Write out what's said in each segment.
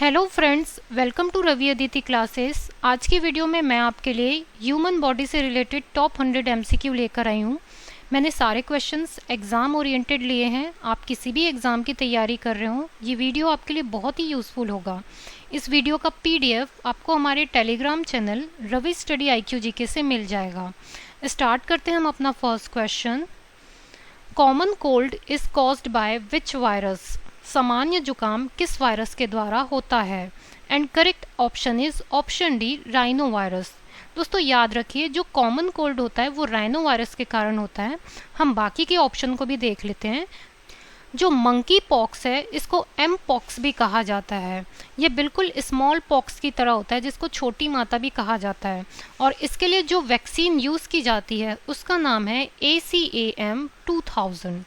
Hello friends, welcome to Ravi Aditi classes. आज की video में मैं आपके लिए ह्यूमन बॉडी से रिलेटेड टॉप 100 एमसीक्यू लेकर आई हूँ। मैंने सारे क्वेश्चंस एग्ज़ाम ओरिएंटेड लिए हैं। आप किसी भी एग्ज़ाम की तैयारी कर रहे हो, ये वीडियो आपके लिए बहुत ही यूज़फुल होगा। इस वीडियो का पीडीएफ आपको हमारे Telegram channel Ravi study IQ GK से मिल जाएगा। स्टार्ट करते हैं हम अपना first question. Common cold is caused by which virus? सामान्य जुकाम किस वायरस के द्वारा होता है? And correct option is option D, rhino virus. दोस्तों याद रखिए, जो कॉमन कोल्ड होता है वो राइनो वायरस के कारण होता है। हम बाकी के ऑप्शन को भी देख लेते हैं। जो मंकी पॉक्स है इसको एम पॉक्स भी कहा जाता है। ये बिल्कुल स्मॉल पॉक्स की तरह होता है, जिसको छोटी माता भी कहा जाता है। और इसके लिए जो वैक्सीन यूज़ की जाती है उसका नाम है ACAM 2000।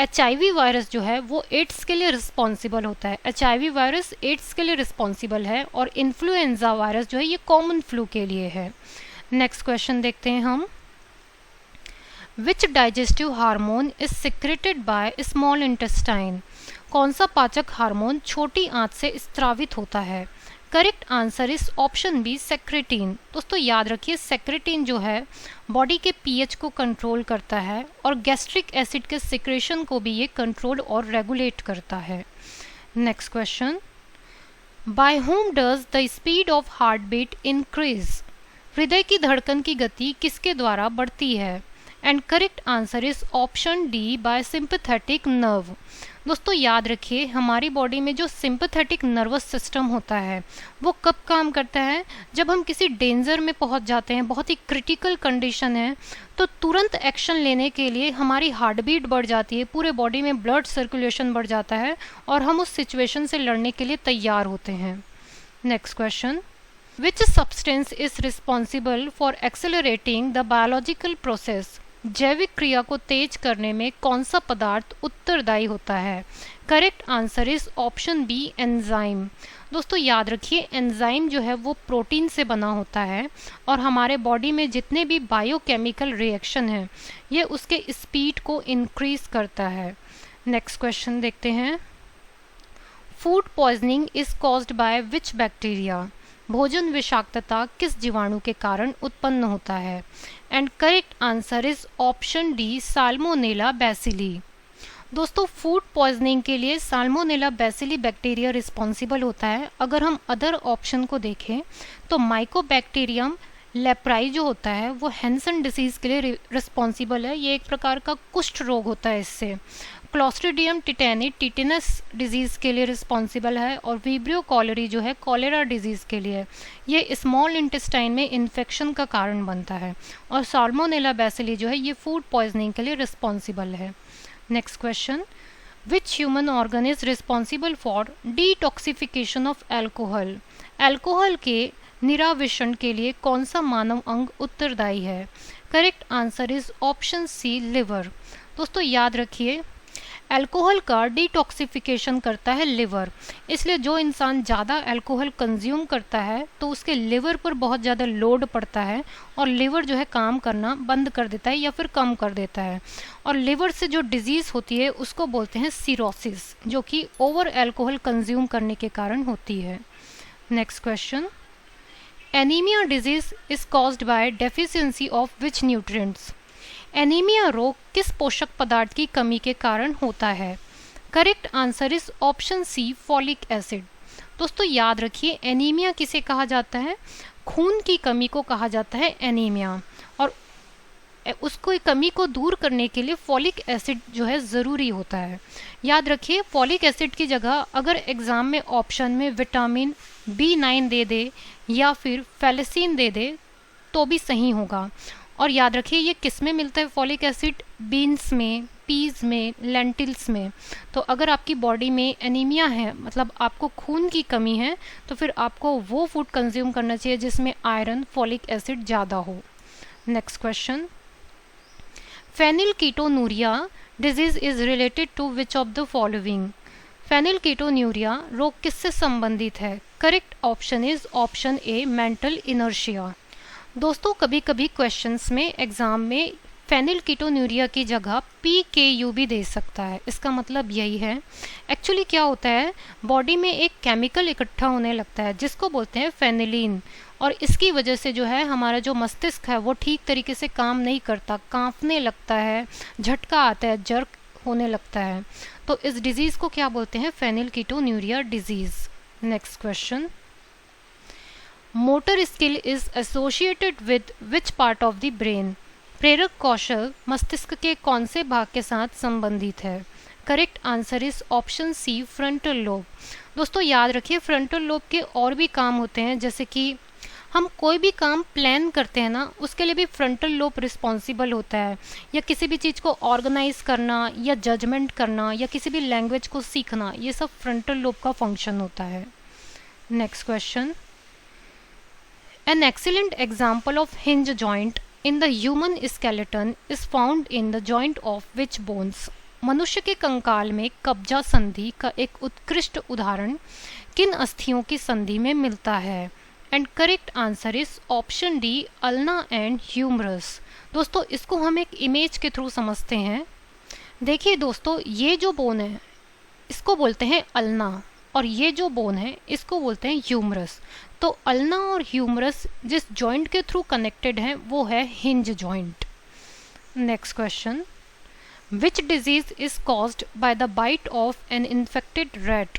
HIV वायरस जो है वो एड्स के लिए रिस्पॉन्सिबल होता है। HIV वायरस एड्स के लिए रिस्पॉन्सिबल है और इन्फ्लुएंजा वायरस जो है ये कॉमन फ्लू के लिए है। नेक्स्ट क्वेश्चन देखते हैं हम। विच digestive hormone is secreted by small intestine? कौन सा पाचक हार्मोन छोटी आंत से स्त्रावित होता है? Correct answer is option B, secretin. दोस्तों याद रखिए, सेक्रेटिन जो है बॉडी के pH को कंट्रोल करता है और गैस्ट्रिक एसिड के सिक्रेशन को भी ये कंट्रोल और रेगुलेट करता है। Next question. By whom does the speed of heart beat increase? हृदय की धड़कन की गति किसके द्वारा बढ़ती है? And correct answer is option D, by sympathetic nerve. दोस्तों याद रखिए, हमारी बॉडी में जो सिंपैथेटिक नर्वस सिस्टम होता है वो कब काम करता है? जब हम किसी डेंजर में पहुंच जाते हैं, बहुत ही क्रिटिकल कंडीशन है, तो तुरंत एक्शन लेने के लिए हमारी हार्ट बीट बढ़ जाती है, पूरे बॉडी में ब्लड सर्कुलेशन बढ़ जाता है और हम उस सिचुएशन से लड़ने के लिए तैयार होते हैं। Next question. Which substance is responsible for accelerating the biological process? जैविक क्रिया को तेज करने में कौन सा पदार्थ उत्तरदायी होता है? Correct answer is option B, enzyme. दोस्तों याद रखिए, एंजाइम जो है वो प्रोटीन से बना होता है और हमारे बॉडी में जितने भी बायोकेमिकल रिएक्शन हैं ये उसके स्पीड को इंक्रीज करता है। नेक्स्ट क्वेश्चन देखते हैं। Food poisoning is caused by which bacteria? भोजन विषाक्तता किस जीवाणु के कारण उत्पन्न होता है? And correct answer is option D, salmonella bacilli. दोस्तों फूड पॉइजनिंग के लिए साल्मोनेला बैसिली बैक्टीरिया रिस्पॉन्सिबल होता है। अगर हम अदर ऑप्शन को देखें तो माइकोबैक्टीरियम लेप्राई जो होता है वो हैंसन डिसीज के लिए रिस्पॉन्सिबल है। ये एक प्रकार का कुष्ठ रोग होता है इससे। क्लोस्ट्रीडियम टिटेनी टिटेनस डिजीज के लिए रिस्पॉन्सिबल है और विब्रियो कॉलेरी जो है कॉलेरा डिजीज के लिए। ये स्मॉल इंटेस्टाइन में इन्फेक्शन का कारण बनता है। और साल्मोनेला बैसिली जो है ये फूड पॉइजनिंग के लिए रिस्पॉन्सिबल है। Next question. Which human organ is responsible for detoxification of alcohol? Alcohol के निराविषण के लिए कौन सा मानव अंग उत्तरदायी है? Correct answer is option C, liver. दोस्तों याद रखिए, अल्कोहल का डिटॉक्सिफिकेशन करता है लिवर। इसलिए जो इंसान ज़्यादा अल्कोहल कंज्यूम करता है तो उसके लिवर पर बहुत ज़्यादा लोड पड़ता है और लिवर जो है काम करना बंद कर देता है या फिर कम कर देता है। और लिवर से जो डिजीज़ होती है उसको बोलते हैं सिरोसिस, जो कि ओवर अल्कोहल कंज्यूम करने के कारण होती है। Next question. Anaemia disease is caused bye deficiency of which nutrients? Anaemia रोग किस पोषक पदार्थ की कमी के कारण होता है? Correct answer is option C, folic acid. दोस्तों याद रखिए, एनीमिया किसे कहा जाता है? खून की कमी को कहा जाता है एनीमिया। और उसको कमी को दूर करने के लिए फॉलिक एसिड जो है ज़रूरी होता है। याद रखिए, फॉलिक एसिड की जगह अगर एग्ज़ाम में ऑप्शन में विटामिन B9 दे दे या फिर फेलिसिन दे दे तो भी सही होगा। और याद रखिए, ये किस में मिलता है फॉलिक एसिड? बीन्स में, पीज में, लेंटिल्स में। तो अगर आपकी बॉडी में एनीमिया है, मतलब आपको खून की कमी है, तो फिर आपको वो फूड कंज्यूम करना चाहिए जिसमें आयरन, फॉलिक एसिड ज़्यादा हो। Next question. Phenylketonuria disease is related to which of the following? Phenylketonuria रोग किससे संबंधित है? Correct option is option A, mental inertia. दोस्तों कभी कभी क्वेश्चंस में एग्जाम में फेनिलकीटोन्यूरिया की जगह PKU भी दे सकता है। इसका मतलब यही है, एक्चुअली क्या होता है, बॉडी में एक केमिकल इकट्ठा होने लगता है जिसको बोलते हैं फेनिलीन, और इसकी वजह से जो है हमारा जो मस्तिष्क है वो ठीक तरीके से काम नहीं करता, कांपने लगता है, झटका आता है, जर्क होने लगता है। तो इस डिजीज को क्या बोलते हैं, phenylketonuria disease. Next question, motor skill is associated with which part of the brain? प्रेरक कौशल मस्तिष्क के कौन से भाग के साथ संबंधित है? Correct answer is option C, frontal lobe. दोस्तों याद रखिए, फ्रंटल लोब के और भी काम होते हैं, जैसे कि हम कोई भी काम प्लान करते हैं ना, उसके लिए भी फ्रंटल लोब रिस्पॉन्सिबल होता है, या किसी भी चीज़ को ऑर्गेनाइज करना या जजमेंट करना या किसी भी लैंग्वेज को सीखना, ये सब फ्रंटल लोब का फंक्शन होता है। Next question, an excellent example of hinge joint in the human skeleton is found in the joint of which bones? मनुष्य के कंकाल में कब्जा संधि का एक उत्कृष्ट उदाहरण किन अस्थियों की संधि में मिलता है? And correct answer is option D, ulna and humerus. दोस्तों इसको हम एक इमेज के थ्रू समझते हैं। देखिए दोस्तों, ये जो बोन है इसको बोलते हैं अल्ना, और ये जो बोन है इसको बोलते हैं ह्यूमरस। तो अल्ना और ह्यूमरस जिस जॉइंट के थ्रू कनेक्टेड हैं वो है hinge joint. Next question, which disease is caused by the bite of an infected rat?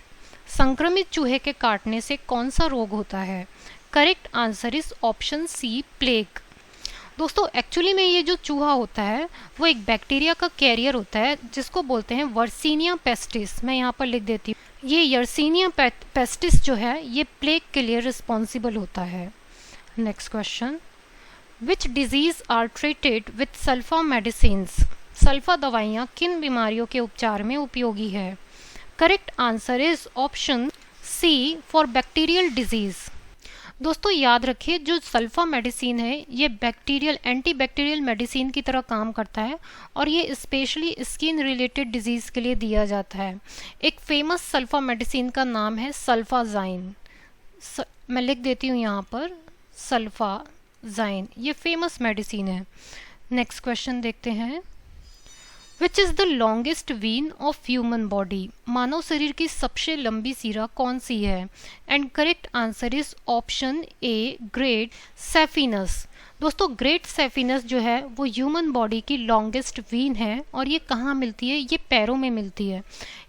संक्रमित चूहे के काटने से कौन सा रोग होता है? Correct answer is option C, plague. दोस्तों एक्चुअली में ये जो चूहा होता है वो एक बैक्टीरिया का कैरियर होता है जिसको बोलते हैं वर्सीनिया पेस्टिस। मैं यहाँ पर लिख देती हूँ, ये यर्सीनिया पेस्टिस जो है ये प्लेग के लिए रिस्पॉन्सिबल होता है। Next question, which disease are treated with sulpha medicines? Sulpha दवाइयाँ किन बीमारियों के उपचार में उपयोगी है? Correct answer is option C, for bacterial disease. दोस्तों याद रखिए, जो सल्फा मेडिसिन है ये बैक्टीरियल एंटीबैक्टीरियल मेडिसिन की तरह काम करता है, और ये स्पेशली स्किन रिलेटेड डिजीज़ के लिए दिया जाता है। एक फेमस सल्फा मेडिसिन का नाम है सल्फाजाइन। मैं लिख देती हूँ यहाँ पर, सल्फाजाइन, ये फेमस मेडिसिन है। नेक्स्ट क्वेश्चन देखते हैं, which is the longest vein of human body? मानव शरीर की सबसे लंबी सिरा कौन सी है? And correct answer is option A, great saphenous. दोस्तों ग्रेट सेफिनस जो है वो ह्यूमन बॉडी की लॉन्गेस्ट वीन है, और ये कहाँ मिलती है? ये पैरों में मिलती है।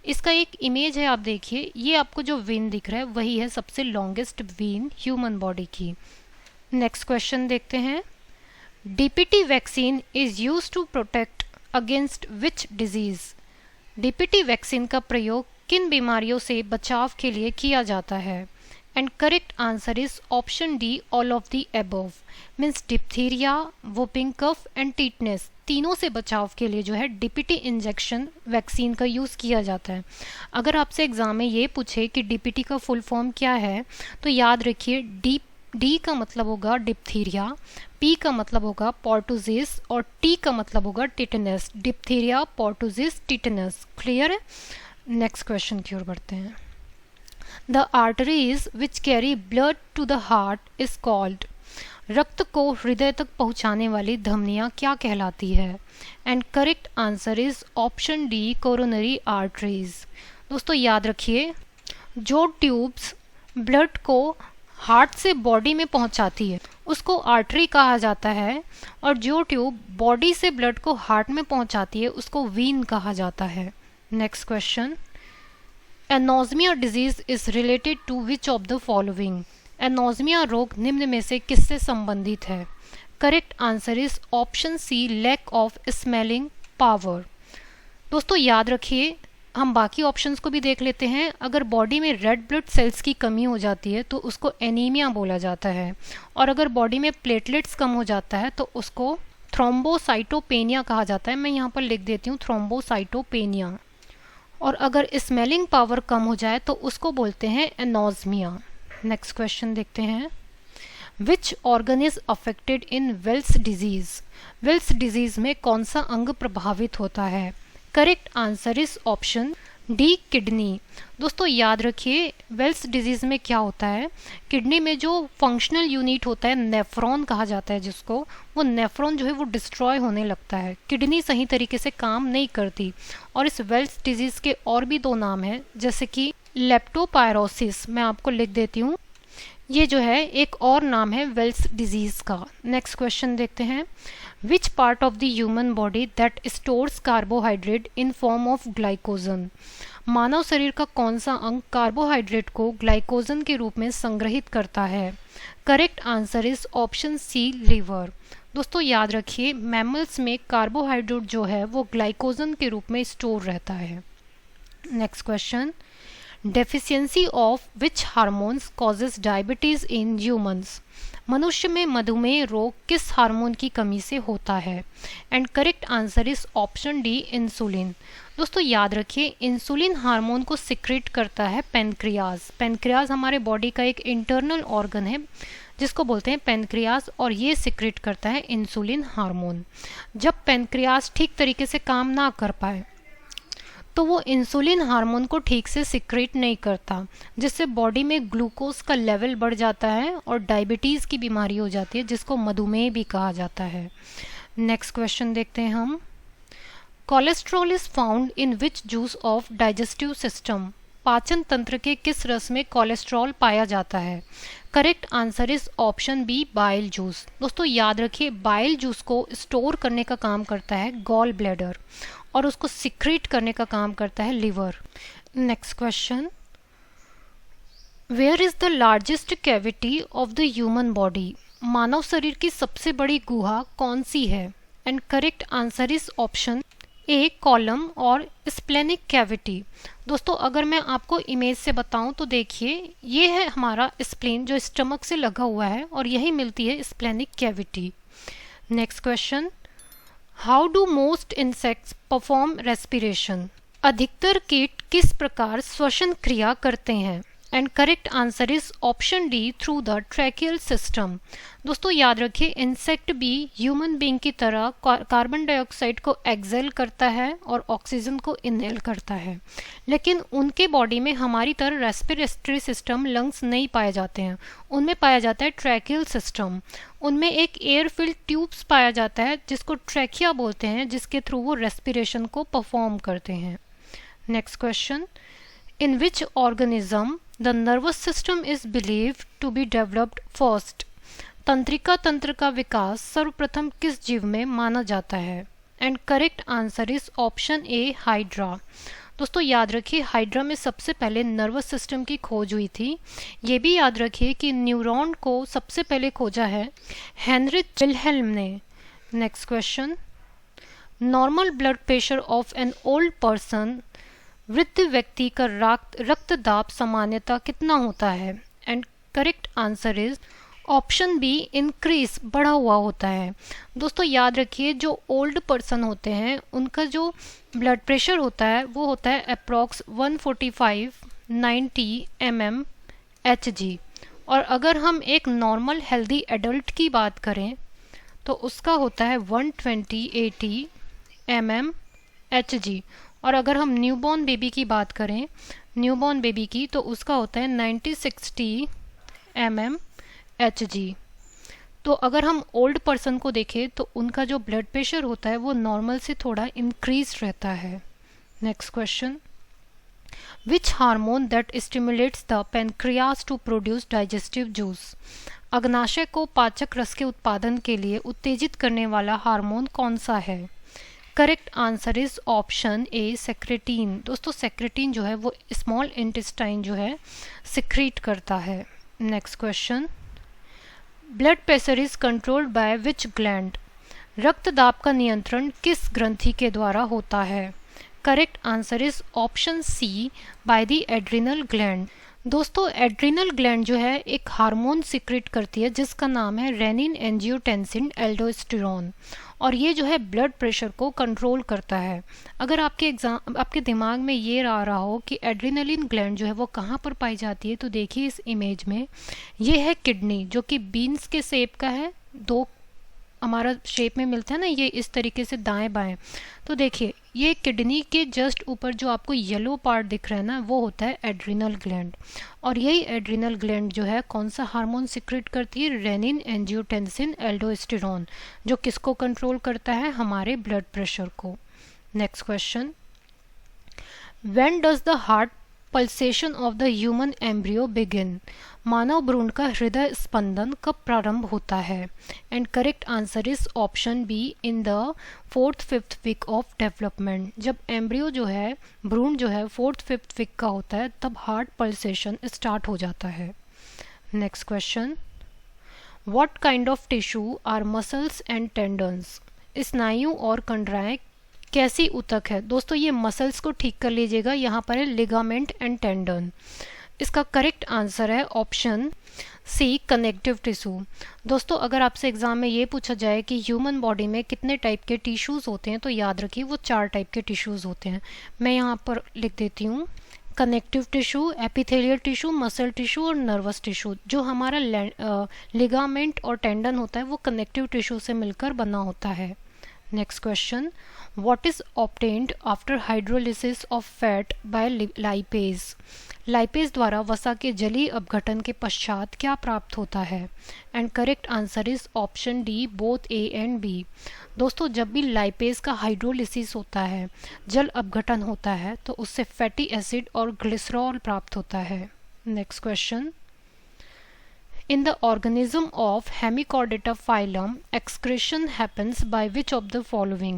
इसका एक इमेज है, आप देखिए, ये आपको जो वीन दिख रहा है वही है सबसे लॉन्गेस्ट वीन ह्यूमन बॉडी की। नेक्स्ट क्वेश्चन देखते हैं, DPT vaccine is use to protect against which disease? DPT vaccine का प्रयोग किन बीमारियों से बचाव के लिए किया जाता है? And correct answer is option D, all of the above. Means diphtheria, whooping cough and tetanus, तीनों से बचाव के लिए जो है DPT इंजेक्शन वैक्सीन का यूज़ किया जाता है। अगर आपसे एग्जाम में ये पूछे कि DPT का फुल फॉर्म क्या है, तो याद रखिए डी का मतलब होगा डिप्थीरिया, P का मतलब होगा पोर्टुजिस, और T का मतलब होगा tetanus. Diphtheria, pertussis, tetanus. Clear है? नेक्स्ट क्वेश्चन की ओर बढ़ते हैं। The arteries which carry blood to the heart is called? रक्त को हृदय तक पहुंचाने वाली धमनियां क्या कहलाती है? And correct answer is option D, coronary arteries. दोस्तों याद रखिए, जो ट्यूब्स ब्लड को हार्ट से बॉडी में पहुंचाती है उसको आर्टरी कहा जाता है, और जो ट्यूब बॉडी से ब्लड को हार्ट में पहुंचाती है उसको वीन कहा जाता है। Next question, anosmia disease is related to which of the following? Anosmia रोग निम्न में से किससे संबंधित है? Correct answer is option C, lack of smelling power. दोस्तों याद रखिए, हम बाकी ऑप्शंस को भी देख लेते हैं। अगर बॉडी में रेड ब्लड सेल्स की कमी हो जाती है तो उसको एनीमिया बोला जाता है, और अगर बॉडी में प्लेटलेट्स कम हो जाता है तो उसको थ्रोम्बोसाइटोपेनिया कहा जाता है। मैं यहाँ पर लिख देती हूँ, थ्रोम्बोसाइटोपेनिया। और अगर स्मेलिंग पावर कम हो जाए तो उसको बोलते हैं एनोज़मिया। नेक्स्ट क्वेश्चन देखते हैं, which organ is affected in Weil's disease? Weil's disease में कौन सा अंग प्रभावित होता है? Correct answer is option D kidney. दोस्तों याद रखिए वेल्स डिजीज में क्या होता है, किडनी में जो फंक्शनल यूनिट होता है नेफ्रॉन कहा जाता है जिसको, वो नेफ्रॉन जो है वो डिस्ट्रॉय होने लगता है, किडनी सही तरीके से काम नहीं करती। और इस वेल्स डिजीज के और भी दो नाम हैं, जैसे कि लेप्टोपायरोसिस, मैं आपको लिख देती हूँ, ये जो है एक और नाम है वेल्स डिजीज का। नेक्स्ट क्वेश्चन देखते हैं, which part of the human body that stores carbohydrate in form of glycogen. मानव शरीर का कौन सा अंग कार्बोहाइड्रेट को ग्लाइकोजन के रूप में संग्रहित करता है। Correct answer is option C, liver. दोस्तों याद रखिए मैमल्स में कार्बोहाइड्रेट जो है वो ग्लाइकोजन के रूप में स्टोर रहता है। Next question, deficiency of which hormones causes diabetes in humans. मनुष्य में मधुमेह रोग किस हार्मोन की कमी से होता है। And correct answer is option D, insulin. दोस्तों याद रखिए इंसुलिन हार्मोन को सिक्रेट करता है पेनक्रियाज। पेनक्रियाज हमारे बॉडी का एक इंटरनल ऑर्गन है जिसको बोलते हैं पेनक्रियाज, और ये सिक्रेट करता है इंसुलिन हार्मोन। जब पेनक्रियाज ठीक तरीके से काम ना कर पाए तो वो इंसुलिन हार्मोन को ठीक से सिक्रेट नहीं करता, जिससे बॉडी में ग्लूकोज का लेवल बढ़ जाता है और डायबिटीज़ की बीमारी हो जाती है जिसको मधुमेह भी कहा जाता है। नेक्स्ट क्वेश्चन देखते हैं हम, cholesterol is found in which juice of digestive system. पाचन तंत्र के किस रस में कोलेस्ट्रॉल पाया जाता है। Correct answer is option B, bile juice. दोस्तों याद रखिए बाइल जूस को स्टोर करने का काम करता है गॉल ब्लैडर और उसको सिक्रेट करने का काम करता है liver. Next question, where is the largest cavity of the human body. मानव शरीर की सबसे बड़ी गुहा कौन सी है। And correct answer is option A, column और स्प्लेनिक कैविटी। दोस्तों अगर मैं आपको इमेज से बताऊं तो देखिए ये है हमारा स्प्लेन जो स्टमक से लगा हुआ है और यही मिलती है splenic cavity. Next question, how do most insects perform respiration. अधिकतर कीट किस प्रकार श्वसन क्रिया करते हैं। And correct answer is option D, through the tracheal system. दोस्तों याद रखिए इंसेक्ट भी ह्यूमन बीइंग की तरह कार्बन डाइऑक्साइड को एक्सेल करता है और ऑक्सीजन को इनहेल करता है, लेकिन उनके बॉडी में हमारी तरह रेस्पिरेटरी सिस्टम, लंग्स नहीं पाए जाते हैं। उनमें पाया जाता है ट्रैकियल सिस्टम। उनमें एक एयर फिल्ड ट्यूब्स पाया जाता है जिसको ट्रैकिया बोलते हैं, जिसके थ्रू वो रेस्पिरेशन को परफॉर्म करते हैं। Next question, in which organism the nervous system is believed to be developed first. तंत्रिका तंत्र का विकास सर्वप्रथम किस जीव में माना जाता है। And correct answer is option A, hydra. दोस्तों याद रखिए हाइड्रा में सबसे पहले नर्वस सिस्टम की खोज हुई थी। ये भी याद रखिए कि न्यूरॉन को सबसे पहले खोजा है हेनरिच विल्हेल्म ने। Next question, normal blood pressure of an old person. वृद्ध व्यक्ति का रक्तदाब सामान्यतः कितना होता है। And correct answer is option B, increase, बढ़ा हुआ होता है। दोस्तों याद रखिए जो ओल्ड पर्सन होते हैं उनका जो ब्लड प्रेशर होता है वो होता है अप्रॉक्स 145/90 mmHg, और अगर हम एक नॉर्मल हेल्दी एडल्ट की बात करें तो उसका होता है 120/80 mmHg, और अगर हम न्यूबॉर्न बेबी की बात करें, न्यूबॉर्न बेबी की, तो उसका होता है 90/60 mmHg। तो अगर हम ओल्ड पर्सन को देखें तो उनका जो ब्लड प्रेशर होता है वो नॉर्मल से थोड़ा इंक्रीज रहता है। Next question, which hormone that stimulates the pancreas to produce digestive juice. अग्नाशय को पाचक रस के उत्पादन के लिए उत्तेजित करने वाला हार्मोन कौन सा है। Correct answer is option A, secretin. दोस्तों सेक्रेटिन जो है वो स्मॉल इंटेस्टाइन जो है सिक्रीट करता है। Next question, blood pressure is controlled by which gland. रक्तदाब का नियंत्रण किस ग्रंथि के द्वारा होता है। Correct answer is option C, by the adrenal gland. दोस्तों एड्रिनल ग्लैंड जो है एक हार्मोन सिक्रेट करती है जिसका नाम है रेनिन एंजियोटेंसिन एल्डोस्टेरोन, और ये जो है ब्लड प्रेशर को कंट्रोल करता है। अगर आपके दिमाग में ये आ रहा हो कि एड्रिनलिन ग्लैंड जो है वो कहाँ पर पाई जाती है, तो देखिए इस इमेज में ये है किडनी जो कि बीन्स के शेप का है, दो हमारा शेप में मिलता है ना, ये इस तरीके से दाएं बाएं। तो देखिए ये किडनी के जस्ट ऊपर जो आपको येलो पार्ट दिख रहा है ना, वो होता है एड्रिनल ग्लैंड। और यही एड्रिनल ग्लैंड जो है कौन सा हार्मोन सिक्रेट करती है? रेनिन, एंजियोटेंसिन, एल्डोस्टेरोन, जो किसको कंट्रोल करता है? हमारे ब्लड प्रेशर को। Next question, when does the heart pulsation of the human embryo begin? मानव भ्रूण का हृदय स्पंदन कब प्रारंभ होता है? And correct answer is option B, in the 4th-5th week of development. जब एम्ब्रियो जो है, भ्रूण जो है 4th-5th वीक का होता है, तब हार्ट पल्सेशन स्टार्ट हो जाता है। Next question, what kind of tissue our muscles and tendons? स्नायु और कंडराएं कैसी ऊतक है? दोस्तों ये मसल्स को ठीक कर लीजिएगा, यहाँ पर है लिगामेंट एंड टेंडन। इसका करेक्ट आंसर है ऑप्शन सी, कनेक्टिव टिश्यू। दोस्तों अगर आपसे एग्जाम में ये पूछा जाए कि ह्यूमन बॉडी में कितने टाइप के टिश्यूज़ होते हैं, तो याद रखिए वो 4 टाइप के टिश्यूज़ होते हैं। मैं यहाँ पर लिख देती हूँ, connective tissue, epithelial tissue, muscle tissue और नर्वस टिश्यू। जो हमारा लिगामेंट और टेंडन होता है वो कनेक्टिव टिश्यू से मिलकर बना होता है। Next question, what is obtained after hydrolysis of fat by lipase? Lipase द्वारा वसा के जलीय अपघटन के पश्चात क्या प्राप्त होता है? And correct answer is option D, both A and B. दोस्तों जब भी लाइपेज का हाइड्रोलिसिस होता है, जल अपघटन होता है, तो उससे फैटी एसिड और ग्लिसरॉल प्राप्त होता है। Next question, in the organism of Hemichordata phylum, excretion happens by which of the following?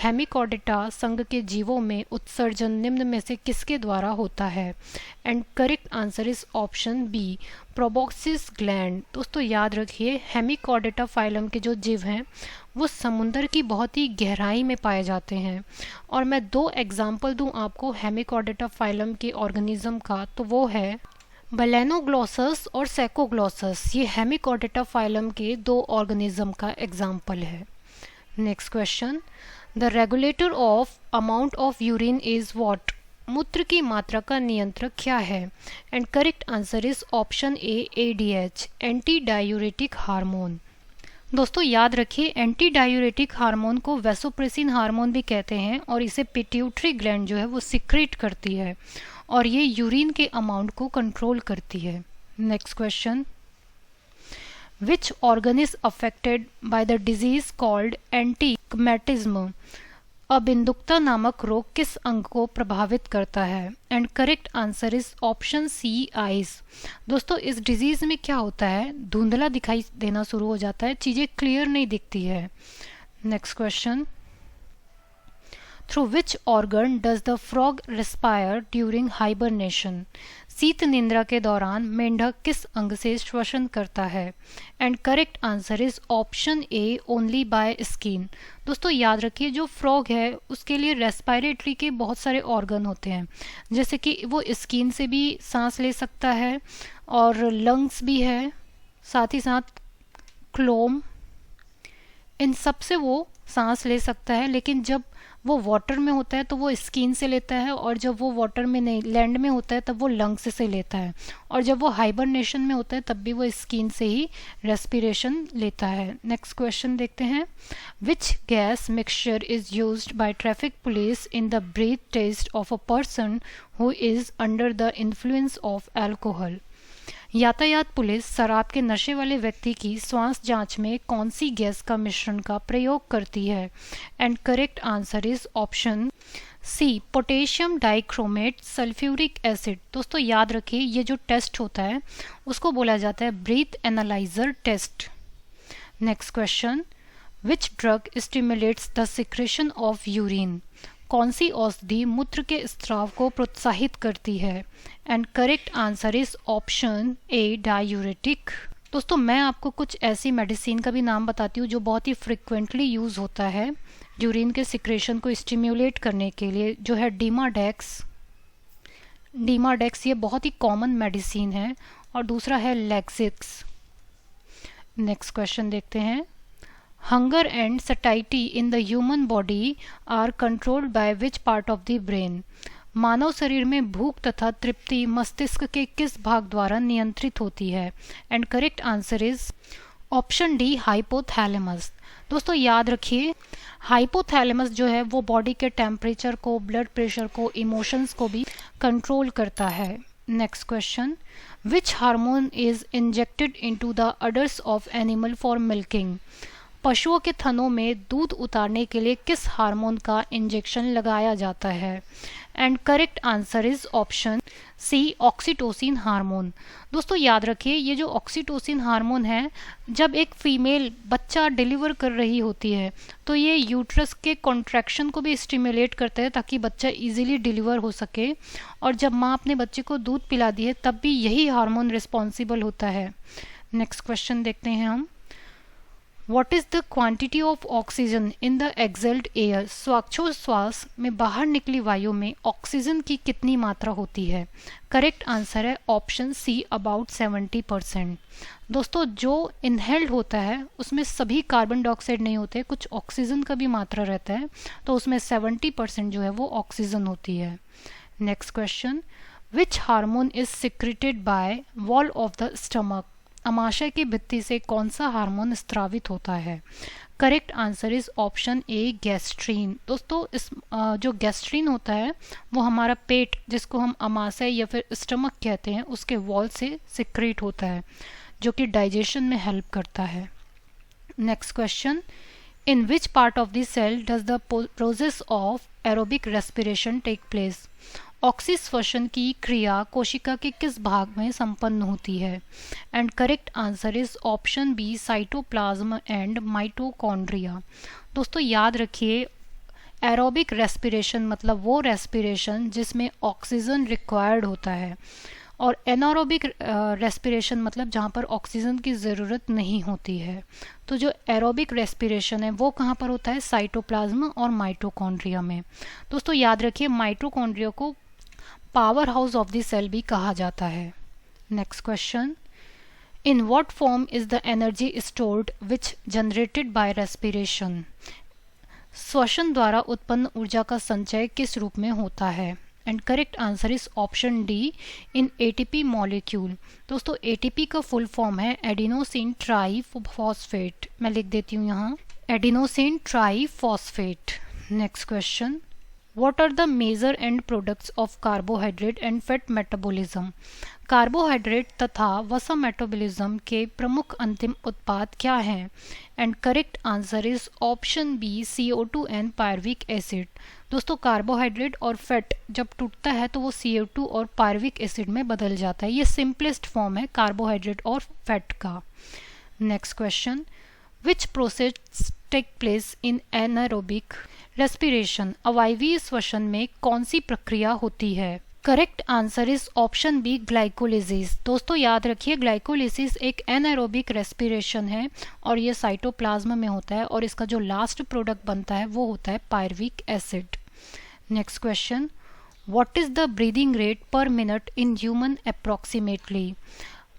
Hemichordata संघ के जीवों में उत्सर्जन निम्न में से किसके द्वारा होता है? And correct answer is option B, proboscis gland. दोस्तों याद रखिए हेमिकॉर्डेटा फाइलम के जो जीव हैं वो समुंदर की बहुत ही गहराई में पाए जाते हैं। और मैं 2 एग्जाम्पल दूं आपको हेमिकॉर्डेटा फाइलम के ऑर्गेनिज्म का, तो वो है बैलेनोग्लॉसस और सैकोग्लॉसस। ये हेमिकॉर्डेटा फाइलम के 2 ऑर्गेनिज्म का एग्जाम्पल है। Next question, the regulator of amount of urine is what? मूत्र की मात्रा का नियंत्रक क्या है? And correct answer is option A, ADH, anti diuretic hormone. दोस्तों याद रखिए एंटी डायूरेटिक हार्मोन को वैसोप्रेसिन हार्मोन भी कहते हैं, और इसे पिट्यूटरी ग्लैंड जो है वो सिक्रेट करती है, और ये यूरिन के अमाउंट को कंट्रोल करती है। Next question, which organ is affected by the disease called astigmatism? अबिंदुकता नामक रोग किस अंग को प्रभावित करता है? And correct answer is option C, eyes. दोस्तों इस डिजीज में क्या होता है, धुंधला दिखाई देना शुरू हो जाता है, चीजें क्लियर नहीं दिखती है। Next question, through which organ does the frog respire during hibernation? शीत निंद्रा के दौरान मेंढक किस अंग से श्वसन करता है? And correct answer is option A, only by skin. दोस्तों याद रखिए जो फ्रॉग है उसके लिए रेस्पायरेटरी के बहुत सारे ऑर्गन होते हैं, जैसे कि वो स्किन से भी सांस ले सकता है, और लंग्स भी है, साथ ही साथ क्लोम, इन सब से वो सांस ले सकता है। लेकिन जब वो वाटर में होता है तो वो स्किन से लेता है, और जब वो वाटर में नहीं, लैंड में होता है, तब वो लंग्स से लेता है, और जब वो हाइबरनेशन में होता है तब भी वो स्किन से ही रेस्पिरेशन लेता है। नेक्स्ट क्वेश्चन देखते हैं, which gas mixture is used by traffic police in the breath test of a person who is under the influence of alcohol? यातायात पुलिस शराब के नशे वाले व्यक्ति की श्वास जांच में कौन सी गैस का मिश्रण का प्रयोग करती है? And correct answer is option C, potassium dichromate sulphuric acid. दोस्तों याद रखिए ये जो टेस्ट होता है उसको बोला जाता है breath analyser test. Next question, which drug stimulates the secretion of urine? कौन सी औषधि मूत्र के स्त्राव को प्रोत्साहित करती है? And correct answer is option A, diuretic. दोस्तों मैं आपको कुछ ऐसी मेडिसिन का भी नाम बताती हूँ जो बहुत ही फ्रिक्वेंटली यूज होता है यूरिन के सिक्रेशन को स्टिम्युलेट करने के लिए, जो है डीमाडेक्स। डीमाडेक्स ये बहुत ही कॉमन मेडिसिन है, और दूसरा है लेक्सिक्स। नेक्स्ट क्वेश्चन देखते हैं, hunger and satiety in the human body are controlled by which part of the brain? मानव शरीर में भूख तथा तृप्ति मस्तिष्क के किस भाग द्वारा नियंत्रित होती है? And correct answer is option D hypothalamus. दोस्तों याद रखिए, हाइपोथैलेमस जो है वो बॉडी के टेम्परेचर को, ब्लड प्रेशर को, इमोशंस को भी कंट्रोल करता है। Next question, which hormone is injected into the udders of animal for milking. पशुओं के थनों में दूध उतारने के लिए किस हार्मोन का इंजेक्शन लगाया जाता है? And correct answer is option C, oxytocin hormone. दोस्तों याद रखिए, ये जो ऑक्सीटोसिन हार्मोन है, जब एक फीमेल बच्चा डिलीवर कर रही होती है तो ये यूट्रस के कॉन्ट्रैक्शन को भी स्टिमुलेट करता है ताकि बच्चा इजीली डिलीवर हो सके। और जब माँ अपने बच्चे को दूध पिलाती है तब भी यही हार्मोन रिस्पॉन्सिबल होता है। नेक्स्ट क्वेश्चन देखते हैं हम। What is the quantity of oxygen in the exhaled air? स्वाक्षोश्वास में बाहर निकली वायु में ऑक्सीजन की कितनी मात्रा होती है? करेक्ट आंसर है ऑप्शन सी, अबाउट 70%। दोस्तों जो इनहेल्ड होता है उसमें सभी कार्बन डाइऑक्साइड नहीं होते, कुछ ऑक्सीजन का भी मात्रा रहता है, तो उसमें 70% जो है वो ऑक्सीजन होती है। Next question, which hormone is secreted by wall of the stomach. अमाशय की भित्ति से कौन सा हार्मोन स्त्रावित होता है? Correct answer is option A, gastrin. दोस्तों इस जो गैस्ट्रीन होता है वो हमारा पेट, जिसको हम अमाशय या फिर स्टमक कहते हैं, उसके वॉल से सिक्रेट होता है, जो कि डाइजेशन में हेल्प करता है। Next question, in which part of the cell does the process of aerobic respiration take place. ऑक्सीश्वसन की क्रिया कोशिका के किस भाग में संपन्न होती है? And correct answer is option B, cytoplasm and mitochondria. दोस्तों याद रखिए, एरोबिक रेस्पिरेशन मतलब वो रेस्पिरेशन जिसमें ऑक्सीजन रिक्वायर्ड होता है, और एनारोबिक रेस्पिरेशन मतलब जहाँ पर ऑक्सीजन की ज़रूरत नहीं होती है। तो जो एरोबिक रेस्पिरेशन है वो कहाँ पर होता है? साइटोप्लाज्म और माइटोकॉन्ड्रिया में। दोस्तों याद रखिए, माइटोकॉन्ड्रिया को power house of the cell भी कहा जाता है। Next question, in what form is the energy stored which generated by respiration. श्वसन द्वारा उत्पन्न ऊर्जा का संचय किस रूप में होता है? And correct answer is option D, in ATP molecule. दोस्तों एटीपी का फुल फॉर्म है एडिनोसिन ट्राईफॉस्फेट। मैं लिख देती हूँ यहाँ, adenosine triphosphate. Next question, What are the major end products of carbohydrate and fat metabolism? Carbohydrate तथा वसा मेटाबॉलिज्म के प्रमुख अंतिम उत्पाद क्या हैं? And correct answer is option B, CO2 and pyruvic acid. दोस्तों कार्बोहाइड्रेट और फैट जब टूटता है तो वो CO2 और पायरुविक एसिड में बदल जाता है। ये सिंपलेस्ट फॉर्म है कार्बोहाइड्रेट और फैट का। Next question, which process take place in anaerobic respiration. अवायवीय श्वसन में कौन सी प्रक्रिया होती है? Correct answer is option B, glycolysis. दोस्तों याद रखिए, ग्लाइकोलिसिस एक एनारोबिक रेस्पिरेशन है और ये साइटोप्लाज्म में होता है, और इसका जो लास्ट प्रोडक्ट बनता है वो होता है pyruvic acid. Next question, what is the breathing rate per minute in human approximately.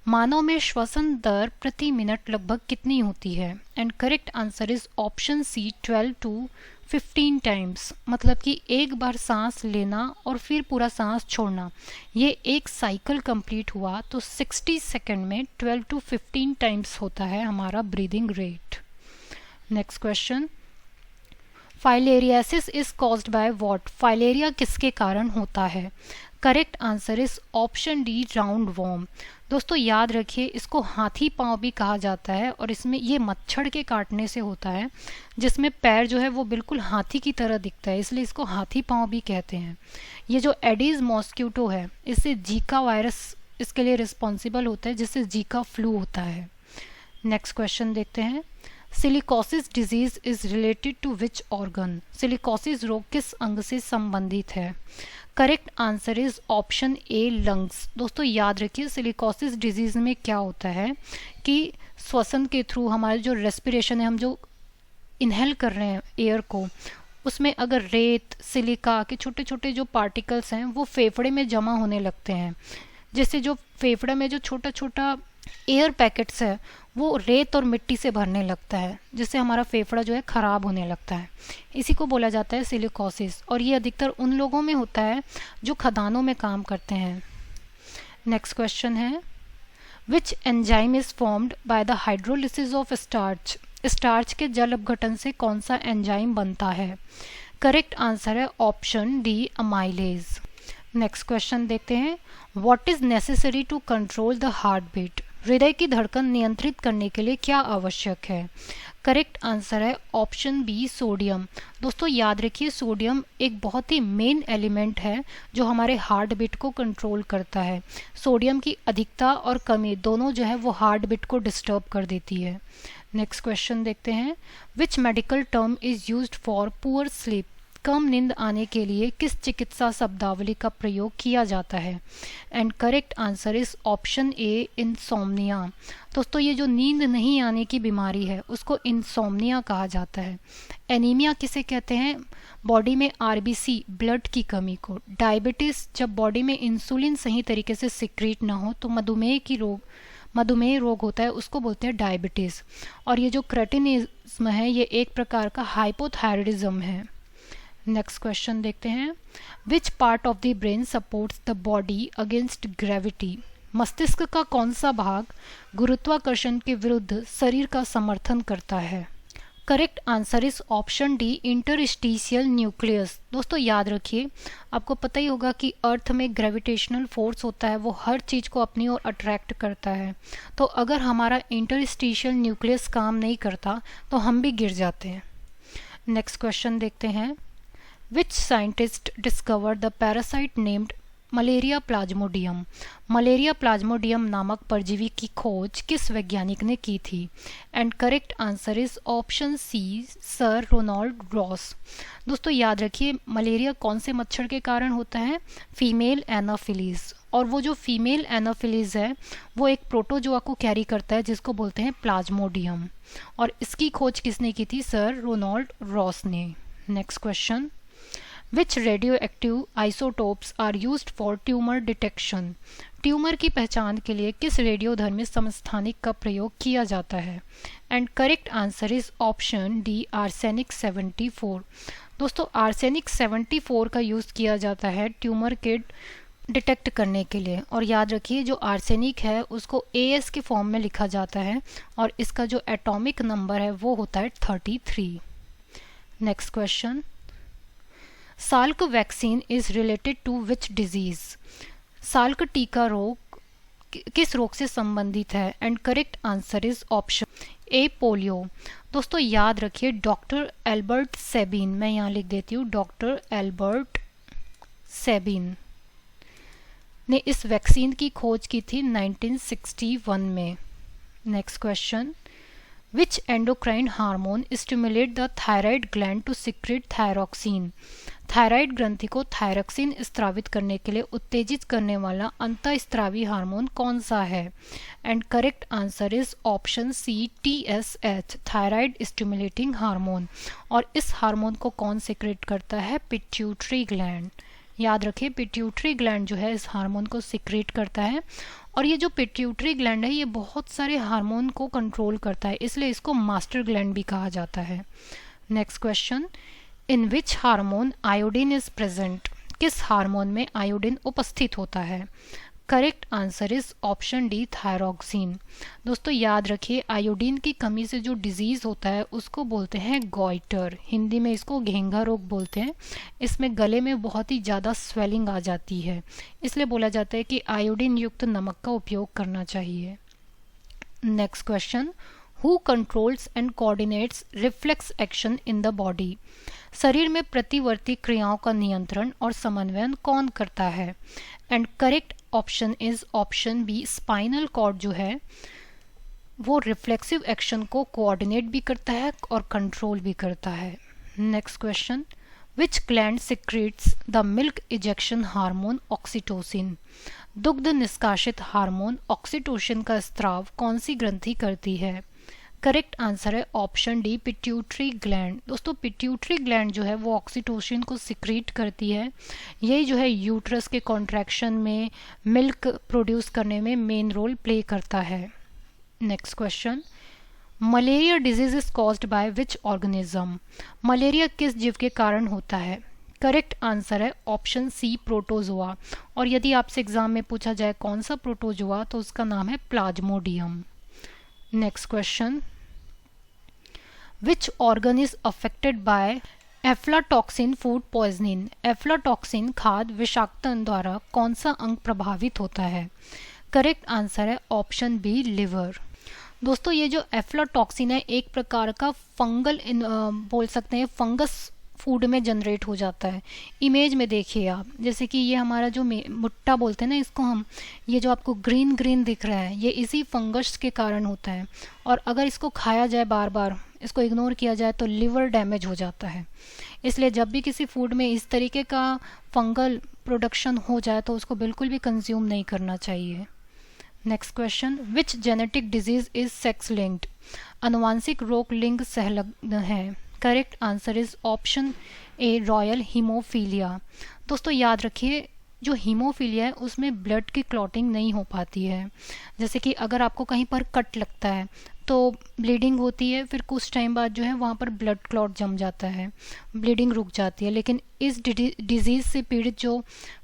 मानव में श्वसन दर प्रति मिनट लगभग कितनी होती है? And correct answer is option C, 12 to 15 times. मतलब कि एक बार सांस लेना और फिर पूरा सांस छोड़ना, ये एक साइकिल कंप्लीट हुआ तो 60 सेकेंड में 12 to 15 टाइम्स होता है हमारा breathing rate. Next question, filariasis is caused by what. Filaria किसके कारण होता है? Correct answer is option D, round warm. दोस्तों याद रखिए, इसको हाथी पांव भी कहा जाता है, और इसमें ये मच्छर के काटने से होता है, जिसमें पैर जो है वो बिल्कुल हाथी की तरह दिखता है, इसलिए इसको हाथी पांव भी कहते हैं। ये जो एडीज मॉस्क्यूटो है, इससे जीका वायरस इसके लिए रिस्पॉन्सिबल होता है, जिससे जीका फ्लू होता है। नेक्स्ट क्वेश्चन देखते हैं, silicosis disease is related to which organ. Silicosis रोग किस अंग से संबंधित है? Correct answer is option A, lungs. दोस्तों याद रखिए, सिलिकोसिस डिजीज में क्या होता है कि श्वसन के थ्रू हमारे जो रेस्पिरेशन है, हम जो इनहेल कर रहे हैं एयर को, उसमें अगर रेत, सिलिका के छोटे छोटे जो पार्टिकल्स हैं वो फेफड़े में जमा होने लगते हैं, जिससे जो फेफड़े में जो छोटा छोटा एयर पैकेट्स है वो रेत और मिट्टी से भरने लगता है, जिससे हमारा फेफड़ा जो है ख़राब होने लगता है। इसी को बोला जाता है सिलिकोसिस, और ये अधिकतर उन लोगों में होता है जो खदानों में काम करते हैं। नेक्स्ट क्वेश्चन है, which enzyme is formed by the hydrolysis of starch, starch के जल अपघटन से कौन सा एंजाइम बनता है? करेक्ट आंसर है option D, amylase. Next question देखते हैं, what is necessary to control the heart beat, हृदय की धड़कन नियंत्रित करने के लिए क्या आवश्यक है? करेक्ट आंसर है ऑप्शन बी, सोडियम। दोस्तों याद रखिए, सोडियम एक बहुत ही मेन एलिमेंट है जो हमारे हार्ट बीट को कंट्रोल करता है। सोडियम की अधिकता और कमी दोनों जो है वो हार्ट बीट को डिस्टर्ब कर देती है। नेक्स्ट क्वेश्चन देखते हैं, which medical term is used for poor sleep, कम नींद आने के लिए किस चिकित्सा शब्दावली का प्रयोग किया जाता है? And correct answer is option A, insomnia. दोस्तों ये जो नींद नहीं आने की बीमारी है उसको इंसोम्निया कहा जाता है। एनीमिया किसे कहते हैं? बॉडी में आरबीसी, ब्लड की कमी को। डायबिटीज, जब बॉडी में इंसुलिन सही तरीके से सिक्रीट ना हो तो मधुमेह रोग होता है, उसको बोलते हैं डायबिटीज। और ये जो क्रेटिनिज्म है ये एक प्रकार का हाइपोथायराइडिज्म है। नेक्स्ट क्वेश्चन देखते हैं, which part of the brain supports the body against gravity, मस्तिष्क का कौन सा भाग गुरुत्वाकर्षण के विरुद्ध शरीर का समर्थन करता है? Correct answer is option D, interstitial nucleus. दोस्तों याद रखिए, आपको पता ही होगा कि अर्थ में ग्रेविटेशनल फोर्स होता है, वो हर चीज़ को अपनी ओर अट्रैक्ट करता है। तो अगर हमारा इंटरस्टिशियल न्यूक्लियस काम नहीं करता तो हम भी गिर जाते हैं। नेक्स्ट क्वेश्चन देखते हैं, Which scientist discovered the parasite named malaria plasmodium, malaria plasmodium नामक परजीवी की खोज किस वैज्ञानिक ने की थी? And correct answer is option C, sir Ronald Ross. दोस्तों याद रखिए, मलेरिया कौन से मच्छर के कारण होता है? Female Anopheles. और वो जो फीमेल एनाफिलीज है वो एक प्रोटोजोआ को कैरी करता है जिसको बोलते हैं प्लाज्मोडियम, और इसकी खोज किसने की थी? सर रोनाल्ड रॉस ने। Next question, Which radioactive isotopes are used for tumor detection? Tumour की पहचान के लिए किस रेडियोधर्मी समस्थानिक का प्रयोग किया जाता है? And correct answer is option D, arsenic 74। दोस्तों आर्सेनिक 74 का यूज़ किया जाता है ट्यूमर के डिटेक्ट करने के लिए। और याद रखिए, जो आर्सेनिक है उसको AS के फॉर्म में लिखा जाता है और इसका जो एटॉमिक नंबर है वो होता है 33। Next question, Salk vaccine is related to which disease, Salk टीका रोग किस रोग से संबंधित है? And correct answer is option A, polio. दोस्तों याद रखिए, डॉक्टर एल्बर्ट सेबिन, मैं यहाँ लिख देती हूँ, डॉक्टर एल्बर्ट सेबिन ने इस वैक्सीन की खोज की थी 1961 में। Next question, which endocrine hormone stimulate the thyroid gland to secrete thyroxine, thyroid ग्रंथि को थायरॉक्सिन स्त्रावित करने के लिए उत्तेजित करने वाला अंतःस्त्रावी हार्मोन कौन सा है? And correct answer is option C, TSH, thyroid stimulating hormone. और इस हार्मोन को कौन सिक्रेट करता है? Pituitary gland. याद रखिए, पिट्यूटरी ग्लैंड जो है इस हार्मोन को सिक्रेट करता है, और ये जो पिट्यूटरी ग्लैंड है ये बहुत सारे हार्मोन को कंट्रोल करता है, इसलिए इसको मास्टर ग्लैंड भी कहा जाता है। Next question, in which hormone iodine is present, किस हार्मोन में आयोडीन उपस्थित होता है? Correct answer is option D, thyroxine. दोस्तों याद रखिए, आयोडीन की कमी से जो डिजीज होता है उसको बोलते हैं गॉइटर, हिंदी में इसको घेंघा रोग बोलते हैं। इसमें गले में बहुत ही ज़्यादा स्वेलिंग आ जाती है, इसलिए बोला जाता है कि आयोडीन युक्त नमक का उपयोग करना चाहिए। Next question, who controls and coordinates reflex action in the body, शरीर में प्रतिवर्ती क्रियाओं का नियंत्रण और समन्वयन कौन करता है? And correct option is option B, spinal cord जो है वो रिफ्लेक्सिव एक्शन को कोऑर्डिनेट भी करता है और कंट्रोल भी करता है। Next question, which gland secretes the milk ejection hormone oxytocin, दुग्ध निष्कासित हार्मोन ऑक्सीटोसिन का स्त्राव कौन सी ग्रंथि करती है? करेक्ट आंसर है ऑप्शन डी, पिट्यूटरी ग्लैंड। दोस्तों पिट्यूटरी ग्लैंड जो है वो ऑक्सीटोसिन को सिक्रीट करती है, यही जो है यूट्रस के कॉन्ट्रैक्शन में, मिल्क प्रोड्यूस करने में मेन रोल प्ले करता है। Next question, malaria disease is caused by which organism, malaria किस जीव के कारण होता है? करेक्ट आंसर है ऑप्शन सी प्रोटोजोआ। और यदि आपसे एग्जाम में पूछा जाए कौन सा प्रोटोजोआ, तो उसका नाम है Plasmodium. Next question, which organ is affected bye aflatoxin food poisoning. Aflatoxin खाद्य विषाक्तन द्वारा कौन सा अंग प्रभावित होता है? करेक्ट आंसर है ऑप्शन बी लिवर। दोस्तों ये जो एफ्लाटॉक्सिन है एक प्रकार का फंगल बोल सकते हैं, फंगस फूड में जनरेट हो जाता है। इमेज में देखिए आप, जैसे कि ये हमारा जो मुट्टा बोलते हैं ना इसको हम, ये जो आपको ग्रीन ग्रीन दिख रहा है ये इसी फंगस के कारण होता है। और अगर इसको खाया जाए बार बार, इसको इग्नोर किया जाए तो लिवर डैमेज हो जाता है। इसलिए जब भी किसी फूड में इस तरीके का फंगल प्रोडक्शन हो जाए तो उसको बिल्कुल भी कंज्यूम नहीं करना चाहिए। Next question, which genetic disease is sex linked. अनुवांशिक रोग लिंग संलग्न है। Correct answer is option A royal haemophilia. दोस्तों याद रखिए जो हीमोफीलिया है उसमें ब्लड की क्लॉटिंग नहीं हो पाती है। जैसे कि अगर आपको कहीं पर कट लगता है तो ब्लीडिंग होती है, फिर कुछ टाइम बाद जो है वहाँ पर ब्लड क्लॉट जम जाता है, ब्लीडिंग रुक जाती है। लेकिन इस डिजीज़ से पीड़ित जो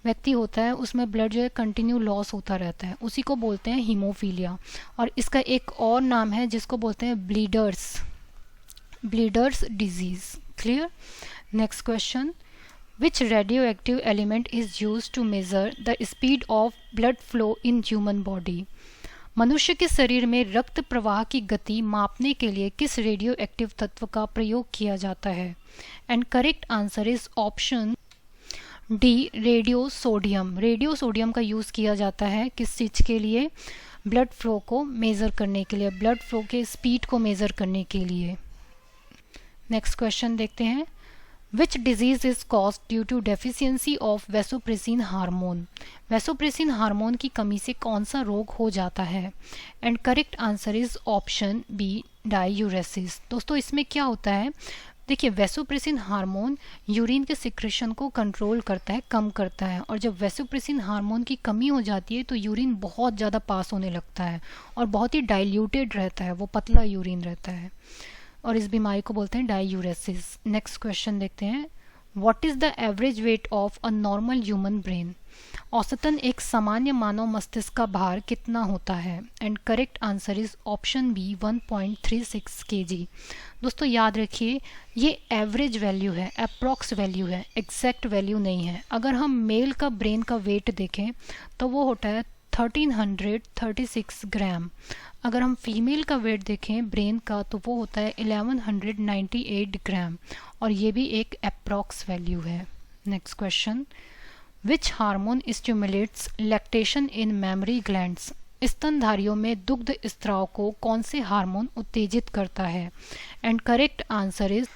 व्यक्ति होता है उसमें ब्लड जो है कंटिन्यू लॉस होता रहता है, उसी को बोलते हैं हीमोफीलिया। और इसका एक और नाम है जिसको बोलते हैं bleeders disease. Clear. Next question, which radioactive element is used to measure the speed of blood flow in human body. मनुष्य के शरीर में रक्त प्रवाह की गति मापने के लिए किस रेडियो एक्टिव तत्व का प्रयोग किया जाता है? And correct answer is option D radio sodium. Radio sodium का यूज़ किया जाता है किस चीज़ के लिए? ब्लड फ्लो को मेज़र करने के लिए, ब्लड फ्लो के स्पीड को मेज़र करने के लिए। नेक्स्ट क्वेश्चन देखते हैं, which disease is cause due to deficiency of vasopressin hormone. Vasopressin hormone की कमी से कौन सा रोग हो जाता है? And correct answer is option B diuresis. दोस्तों इसमें क्या होता है, देखिए वैसोप्रेसिन हार्मोन यूरिन के सिक्रेशन को कंट्रोल करता है, कम करता है। और जब वैसोप्रेसिन हार्मोन की कमी हो जाती है तो यूरिन बहुत ज़्यादा पास होने लगता है और बहुत ही डाइल्यूटेड रहता है, वो पतला यूरिन रहता है और इस बीमारी को बोलते हैं डायूरेसिस। नेक्स्ट क्वेश्चन देखते हैं, what is the average weight of a normal human brain. औसतन एक सामान्य मानव मस्तिष्क का भार कितना होता है? And correct answer is option B 1.36 kg। दोस्तों याद रखिए ये एवरेज वैल्यू है, अप्रॉक्स वैल्यू है, एग्जैक्ट वैल्यू नहीं है। अगर हम मेल का ब्रेन का वेट देखें तो वो होता है 1336 ग्राम। अगर हम फीमेल का वेट देखें ब्रेन का तो वो होता है 1198 ग्राम और ये भी एक अप्रॉक्स वैल्यू है। Next question, which hormone stimulates lactation in memory glands. स्तनधारियों में दुग्ध स्त्राव को कौन से हार्मोन उत्तेजित करता है? And correct answer is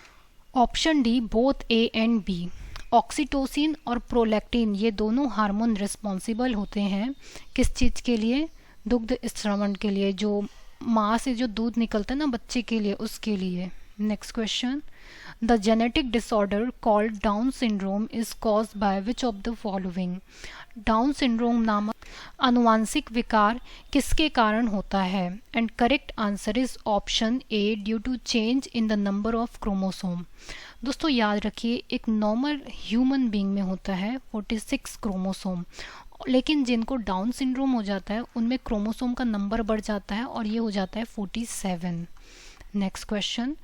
option D both A and B. Oxytocin और प्रोलैक्टिन ये दोनों हार्मोन रिस्पॉन्सिबल होते हैं किस चीज़ के लिए? दुग्ध स्रावण के लिए, जो माँ से जो दूध निकलता है ना बच्चे के लिए, उसके लिए। Next question, the genetic disorder called Down syndrome is caused by which of the following. Down syndrome नामक अनुवांशिक विकार किसके कारण होता है? And correct answer is option A due to change in the number of chromosome. दोस्तों याद रखिए एक नॉर्मल ह्यूमन बीइंग में होता है 46 क्रोमोसोम, लेकिन जिनको डाउन सिंड्रोम हो जाता है उनमें क्रोमोसोम का नंबर बढ़ जाता है और ये हो जाता है 47। Next question,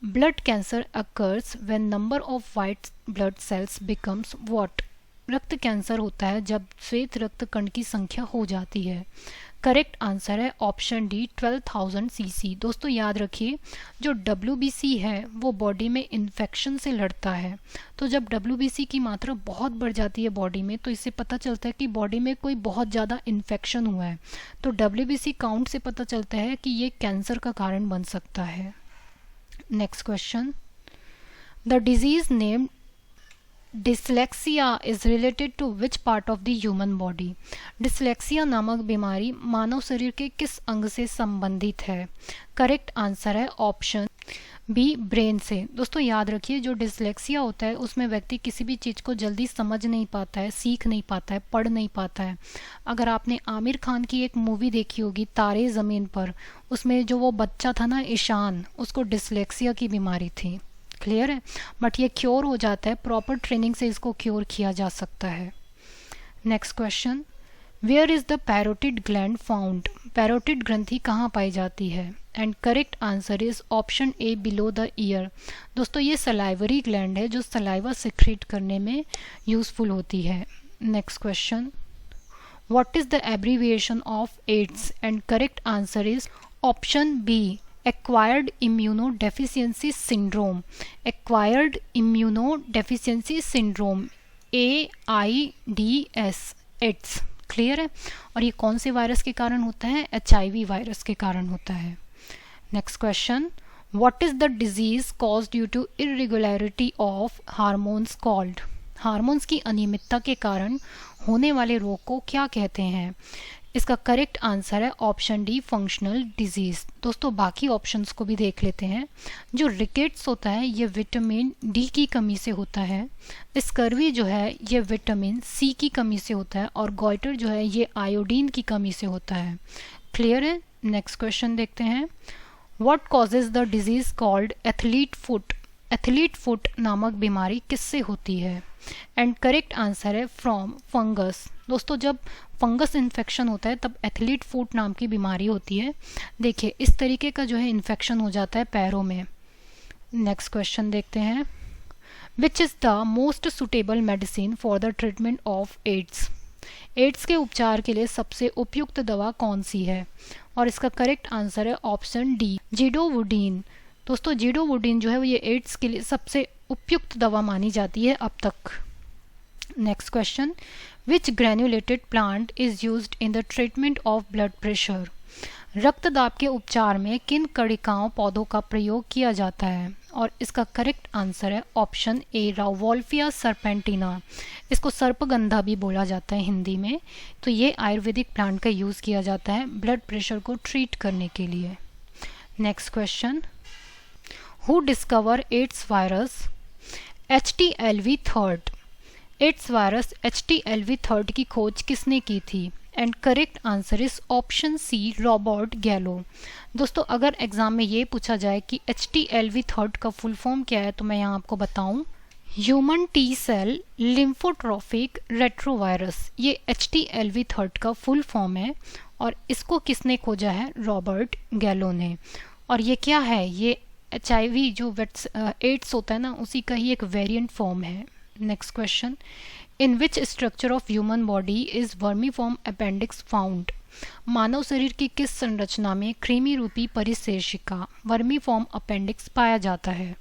blood cancer occurs when number of white blood cells becomes what. रक्त कैंसर होता है जब श्वेत रक्त कण की संख्या हो जाती है। करेक्ट आंसर है ऑप्शन डी 12,000 cc। दोस्तों याद रखिए जो WBC है वो बॉडी में इन्फेक्शन से लड़ता है, तो जब WBC की मात्रा बहुत बढ़ जाती है बॉडी में तो इससे पता चलता है कि बॉडी में कोई बहुत ज़्यादा इन्फेक्शन हुआ है। तो WBC काउंट से पता चलता है कि ये कैंसर का कारण बन सकता है। Next question, the disease named dyslexia is related to which part of the human body. Dyslexia नामक बीमारी मानव शरीर के किस अंग से संबंधित है? करेक्ट आंसर है ऑप्शन बी ब्रेन से। दोस्तों याद रखिए जो डिसलेक्सिया होता है उसमें व्यक्ति किसी भी चीज़ को जल्दी समझ नहीं पाता है, सीख नहीं पाता है, पढ़ नहीं पाता है। अगर आपने आमिर खान की एक मूवी देखी होगी तारे ज़मीन पर, उसमें जो वो बच्चा था ना ईशान, उसको डिसलेक्सिया की बीमारी थी। क्लियर है, बट ये क्योर हो जाता है, प्रॉपर ट्रेनिंग से इसको क्योर किया जा सकता है। Next question, where is the parotid gland found? Parotid ग्रंथि कहाँ पाई जाती है? And correct answer is option A, below the ear. दोस्तों ये सलाइवरी ग्लैंड है जो सलाइवा सिक्रीट करने में यूजफुल होती है। Next question, what is the abbreviation of AIDS? And correct answer is option B, acquired immunodeficiency syndrome. Acquired immunodeficiency syndrome, AIDS, AIDS. Clear है, और ये कौन से वायरस के कारण होता है? HIV वायरस के कारण होता है। Next question, what is the disease cause due to irregularity of hormones called? Hormones की अनियमितता के कारण होने वाले रोग को क्या कहते हैं? इसका करेक्ट आंसर है ऑप्शन डी, फंक्शनल डिजीज। दोस्तों बाकी ऑप्शंस को भी देख लेते हैं। जो रिकेट्स होता है ये विटामिन डी की कमी से होता है, स्कर्वी जो है ये विटामिन सी की कमी से होता है, और गॉइटर जो है ये आयोडीन की कमी से होता है। क्लियर है। नेक्स्ट क्वेश्चन देखते हैं, what causes the disease called athlete foot? Athlete foot नामक बीमारी किससे होती है? एंड करेक्ट आंसर है फ्रॉम फंगस। दोस्तों जब फंगस इन्फेक्शन होता है तब एथलीट फुट नाम की बीमारी होती है। देखिए इस तरीके का जो है इन्फेक्शन हो जाता है पैरों में। नेक्स्ट क्वेश्चन देखते हैं, which is the most suitable medicine for the treatment of AIDS? AIDS के उपचार के लिए सबसे उपयुक्त दवा कौन सी है? और इसका करेक्ट आंसर है ऑप्शन डी, जिडोवुडीन। दोस्तों जिडोवुडीन जो है वो ये एड्स के लिए सबसे उपयुक्त दवा मानी जाती है अब तक। Next question, which granulated plant is used in the treatment of blood pressure? रक्तदाब के उपचार में किन कणिकाओं पौधों का प्रयोग किया जाता है? और इसका करेक्ट आंसर है ऑप्शन ए, रावोल्फिया सर्पेंटिना। इसको सर्पगंधा भी बोला जाता है हिंदी में। तो ये आयुर्वेदिक प्लांट का यूज़ किया जाता है ब्लड प्रेशर को ट्रीट करने के लिए। Next question, who discover AIDS virus? HTLV third. AIDS virus HTLV third की खोज किसने की थी? And correct answer is option C, Robert Gallo. दोस्तों अगर एग्जाम में ये पूछा जाए कि HTLV थर्ड का फुल फॉर्म क्या है तो मैं यहाँ आपको बताऊँ, ह्यूमन टी सेल लिम्फोट्रोफिक रेट्रोवायरस। ये HTLV थर्ड का फुल फॉर्म है और इसको किसने खोजा है? रॉबर्ट गैलो ने। और ये क्या है? ये HIV जो एड्स होता है ना उसी का ही एक वेरिएंट फॉर्म है। Next question, in which structure of human body is vermiform appendix found? मानव शरीर की किस संरचना में कृमि रूपी परिशेषिका वर्मीफॉर्म अपेंडिक्स पाया जाता है?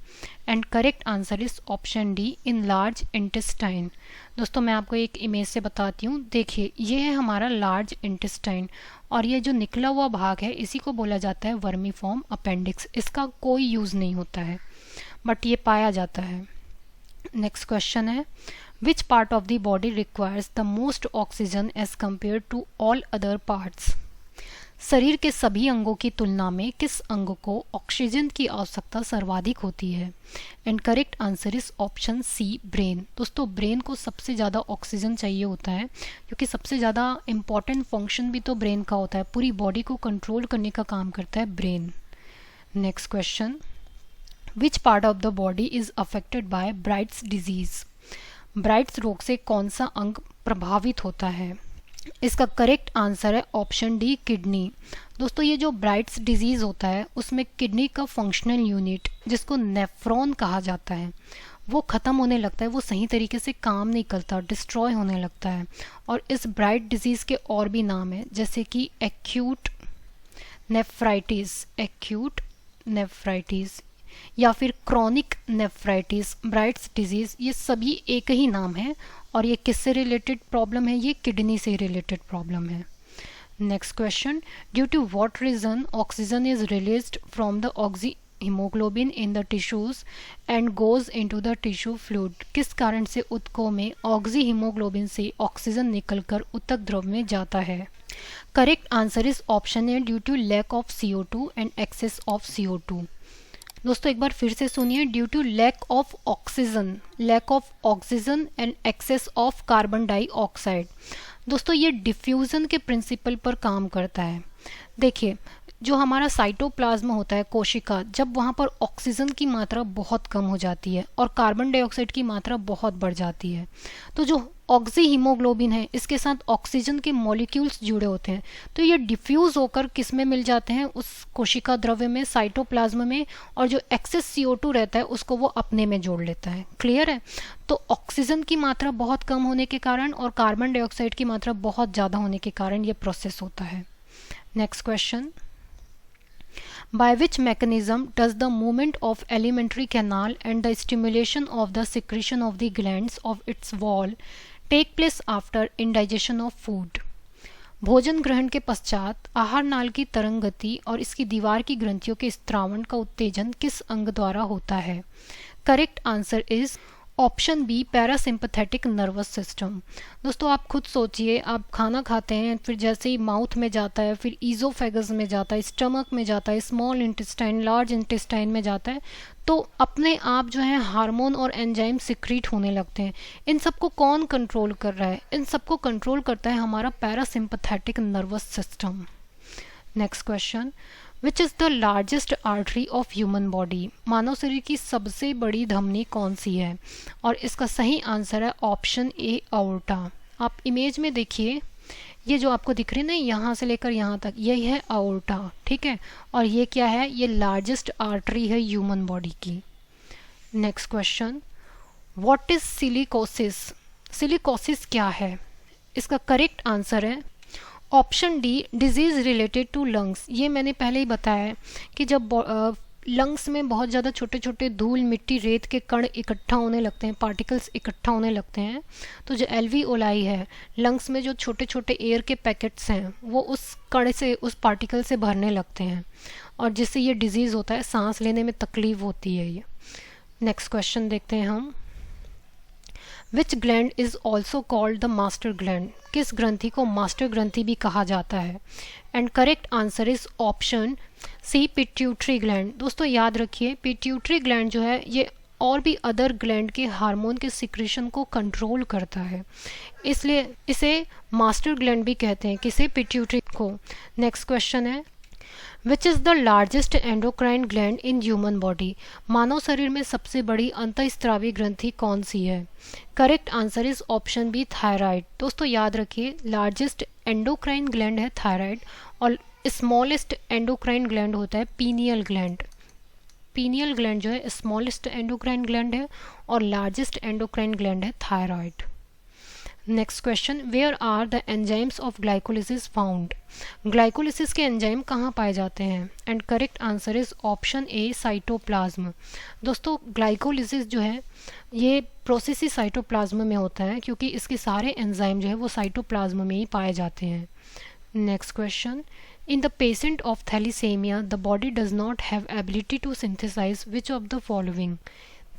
And correct answer is option D, in large intestine. दोस्तों मैं आपको एक इमेज से बताती हूँ। देखिए ये है हमारा लार्ज इंटेस्टाइन और ये जो निकला हुआ भाग है इसी को बोला जाता है वर्मीफॉर्म अपेंडिक्स। इसका कोई यूज़ नहीं होता है बट ये पाया जाता है। नेक्स्ट क्वेश्चन है, which part of the body requires the most oxygen as compare to all other parts? शरीर के सभी अंगों की तुलना में किस अंग को ऑक्सीजन की आवश्यकता सर्वाधिक होती है? And correct answer is option C, brain. दोस्तों ब्रेन को सबसे ज़्यादा ऑक्सीजन चाहिए होता है क्योंकि सबसे ज़्यादा इम्पॉर्टेंट फंक्शन भी तो ब्रेन का होता है, पूरी बॉडी को कंट्रोल करने का काम करता है brain. Next question, which part of the body is affected bye brides disease? Brides रोग से कौन सा अंग प्रभावित होता है? इसका करेक्ट आंसर है ऑप्शन डी, किडनी। दोस्तों ये जो ब्राइट्स डिजीज़ होता है उसमें किडनी का फंक्शनल यूनिट जिसको नेफ्रॉन कहा जाता है वो ख़त्म होने लगता है, वो सही तरीके से काम नहीं करता, डिस्ट्रॉय होने लगता है। और इस ब्राइट डिजीज़ के और भी नाम है जैसे कि एक्यूट नेफ्राइटिस या फिर क्रॉनिक नेफ्राइटिस, ब्राइट्स डिजीज़, ये सभी एक ही नाम है। और ये किससे रिलेटेड प्रॉब्लम है? ये किडनी से रिलेटेड प्रॉब्लम है। Next question, due to what reason oxygen is released from the oxyhaemoglobin in the tissues and goes into the tissue fluid? किस कारण से ऊतकों में ऑक्सी हीमोग्लोबिन से ऑक्सीजन निकलकर ऊतक द्रव में जाता है? Correct answer is option A, due to lack of CO2 and excess of CO2। दोस्तों एक बार फिर से सुनिए, due to lack of oxygen and excess of carbon dioxide. दोस्तों ये डिफ्यूज़न के प्रिंसिपल पर काम करता है। देखिए, जो हमारा साइटोप्लाज्म होता है कोशिका, जब वहाँ पर ऑक्सीजन की मात्रा बहुत कम हो जाती है और कार्बन डाइऑक्साइड की मात्रा बहुत बढ़ जाती है, तो जो ऑक्सी हीमोग्लोबिन है इसके साथ ऑक्सीजन के मॉलिक्यूल्स जुड़े होते हैं, तो ये डिफ्यूज होकर किस में मिल जाते हैं, उस कोशिका द्रव्य में, साइटोप्लाज्म में, और जो एक्सेस CO2 रहता है उसको वो अपने में जोड़ लेता है। क्लियर है? तो ऑक्सीजन की मात्रा बहुत कम होने के कारण और कार्बन डाइऑक्साइड की मात्रा बहुत ज़्यादा होने के कारण ये प्रोसेस होता है। Next question, by which mechanism does the movement of alimentary canal and the stimulation of the secretion of the glands of its wall take place after indigestion of food? भोजन ग्रहण के पश्चात आहार नाल की तरंग गति और इसकी दीवार की ग्रंथियों के स्त्रावण का उत्तेजन किस अंग द्वारा होता है? Correct answer is option B, parasympathetic nervous system. दोस्तों आप खुद सोचिए, आप खाना खाते हैं, फिर जैसे ही माउथ में जाता है, फिर ईजोफेगस में जाता है, स्टमक में जाता है, स्मॉल इंटेस्टाइन, लार्ज इंटेस्टाइन में जाता है, तो अपने आप जो है हार्मोन और एंजाइम सिक्रीट होने लगते हैं। इन सबको कौन कंट्रोल कर रहा है? इन सबको कंट्रोल करता है हमारा parasympathetic nervous system. Next question, which is the largest artery of human body? मानव शरीर की सबसे बड़ी धमनी कौन सी है? और इसका सही आंसर है ऑप्शन ए, आउर्टा। आप इमेज में देखिए, ये जो आपको दिख रही है ना, यहाँ से लेकर यहाँ तक, यही है आउर्टा, ठीक है। और ये क्या है? ये लार्जेस्ट आर्टरी है ह्यूमन बॉडी की। Next question, what is silicosis? Silicosis क्या है? इसका करेक्ट आंसर है option D, disease related to lungs. ये मैंने पहले ही बताया है कि जब लंग्स में बहुत ज़्यादा छोटे छोटे धूल, मिट्टी, रेत के कण इकट्ठा होने लगते हैं, पार्टिकल्स इकट्ठा होने लगते हैं, तो जो एल्वियोलाई है, लंग्स में जो छोटे छोटे एयर के पैकेट्स हैं, वो उस कण से, उस पार्टिकल से भरने लगते हैं, और जिससे ये डिजीज़ होता है, सांस लेने में तकलीफ होती है ये। नेक्स्ट क्वेश्चन देखते हैं हम, which gland is also called the master gland? किस ग्रंथि को मास्टर ग्रंथि भी कहा जाता है? And correct answer is option C, pituitary gland. दोस्तों याद रखिए, पिट्यूटरी ग्लैंड जो है ये और भी अदर ग्लैंड के हार्मोन के सिक्रेशन को कंट्रोल करता है, इसलिए इसे मास्टर ग्लैंड भी कहते हैं, किसे? पिट्यूटरी को। नेक्स्ट क्वेश्चन है, which is the largest endocrine gland in human body? मानव शरीर में सबसे बड़ी अंतःस्रावी ग्रंथि कौन सी है? Correct answer is option B, thyroid. दोस्तों याद रखिए, लार्जेस्ट एंडोक्राइन ग्लैंड है थायराइड, और स्मॉलेस्ट एंडोक्राइन ग्लैंड होता है पीनियल ग्लैंड। पीनियल ग्लैंड जो है स्मॉलेस्ट एंडोक्राइन ग्लैंड है, और लार्जेस्ट एंडोक्राइन ग्लैंड है thyroid. Next question, where are the enzymes of glycolysis found? Glycolysis के एंजाइम कहाँ पाए जाते हैं? And correct answer is option A, cytoplasm. दोस्तों ग्लाइकोलिसिस जो है ये प्रोसेस ही साइटोप्लाज्म में होता है, क्योंकि इसके सारे एंजाइम जो है वो साइटोप्लाज्म में ही पाए जाते हैं। Next question, in the patient of thalassemia the body does not have ability to synthesize which of the following?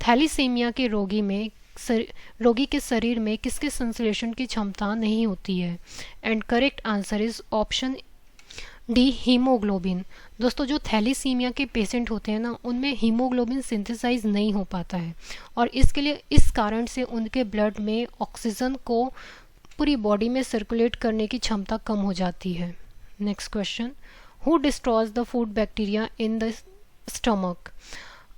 Thalassaemia के रोगी के शरीर में किसके संश्लेषण की क्षमता नहीं होती है? And correct answer is option D, haemoglobin. दोस्तों जो थैलीसीमिया के पेशेंट होते हैं ना, उनमें हीमोग्लोबिन सिंथेसाइज नहीं हो पाता है, और इसके लिए इस कारण से उनके ब्लड में ऑक्सीजन को पूरी बॉडी में सर्कुलेट करने की क्षमता कम हो जाती है। Next question, who destroys the food bacteria in the stomach?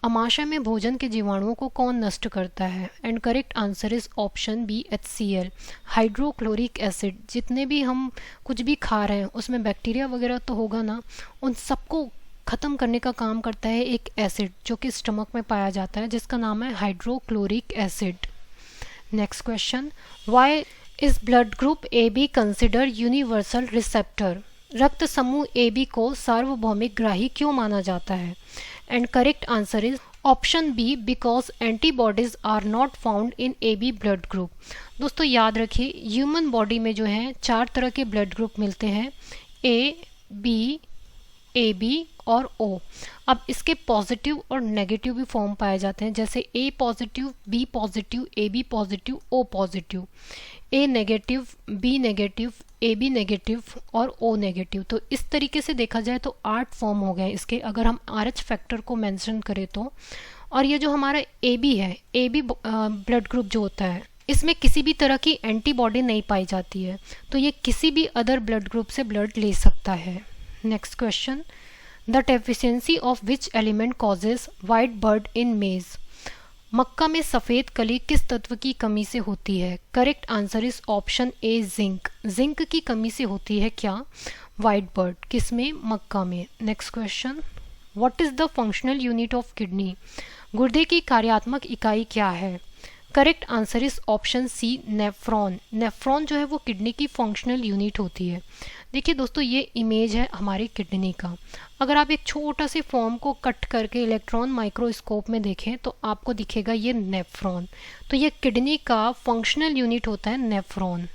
अमाशय में भोजन के जीवाणुओं को कौन नष्ट करता है? And correct answer is option B, HCl, hydrochloric acid. जितने भी हम कुछ भी खा रहे हैं उसमें बैक्टीरिया वगैरह तो होगा ना, उन सबको ख़त्म करने का काम करता है एक एसिड जो कि स्टमक में पाया जाता है, जिसका नाम है hydrochloric acid. Next question, why is blood group AB consider universal receptor? रक्त समूह AB को सार्वभौमिक ग्राही क्यों माना जाता है? And correct answer is option B, because antibodies are not found in AB blood group. दोस्तों याद रखिए, ह्यूमन बॉडी में जो है 4 तरह के ब्लड ग्रुप मिलते हैं, A, B, AB और O। अब इसके पॉजिटिव और नेगेटिव भी फॉर्म पाए जाते हैं, जैसे A positive, B positive, AB positive, O positive. A negative, B negative, AB negative और O नेगेटिव। तो इस तरीके से देखा जाए तो 8 फॉर्म हो गए इसके, अगर हम RH फैक्टर को मेंशन करें तो। और ये जो हमारा AB है, AB ब्लड ग्रुप जो होता है, इसमें किसी भी तरह की एंटीबॉडी नहीं पाई जाती है, तो ये किसी भी अदर ब्लड ग्रुप से ब्लड ले सकता है। Next question, the deficiency of which element causes white bird in maize. मक्का में सफ़ेद कली किस तत्व की कमी से होती है? Correct answer is option A zinc. Zinc की कमी से होती है क्या? White bud. किसमें? मक्का में। Next question, what is the functional unit of kidney? गुर्दे की कार्यात्मक इकाई क्या है? Correct answer is option C nephron. Nephron जो है वो किडनी की फंक्शनल यूनिट होती है। देखिए दोस्तों, ये इमेज है हमारी किडनी का। अगर आप एक छोटा से फॉर्म को कट करके इलेक्ट्रॉन माइक्रोस्कोप में देखें तो आपको दिखेगा ये नेफ्रॉन। तो ये किडनी का फंक्शनल यूनिट होता है nephron.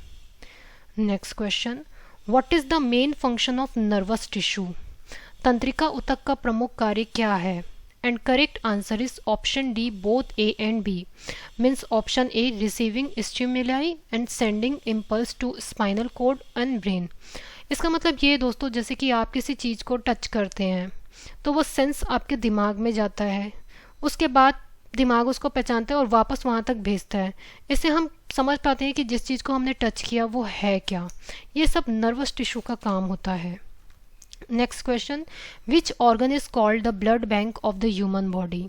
Next question, what is the main function of nervous tissue? तंत्रिका ऊतक का प्रमुख कार्य क्या है? And correct answer is option D both A and B. Means option A receiving stimuli and sending impulse to spinal cord and brain. इसका मतलब ये दोस्तों, जैसे कि आप किसी चीज़ को टच करते हैं तो वो सेंस आपके दिमाग में जाता है, उसके बाद दिमाग उसको पहचानता है और वापस वहाँ तक भेजता है। इससे हम समझ पाते हैं कि जिस चीज़ को हमने टच किया वो है क्या। ये सब नर्वस टिश्यू का काम होता है। Next question, which organ is called the blood bank of the human body?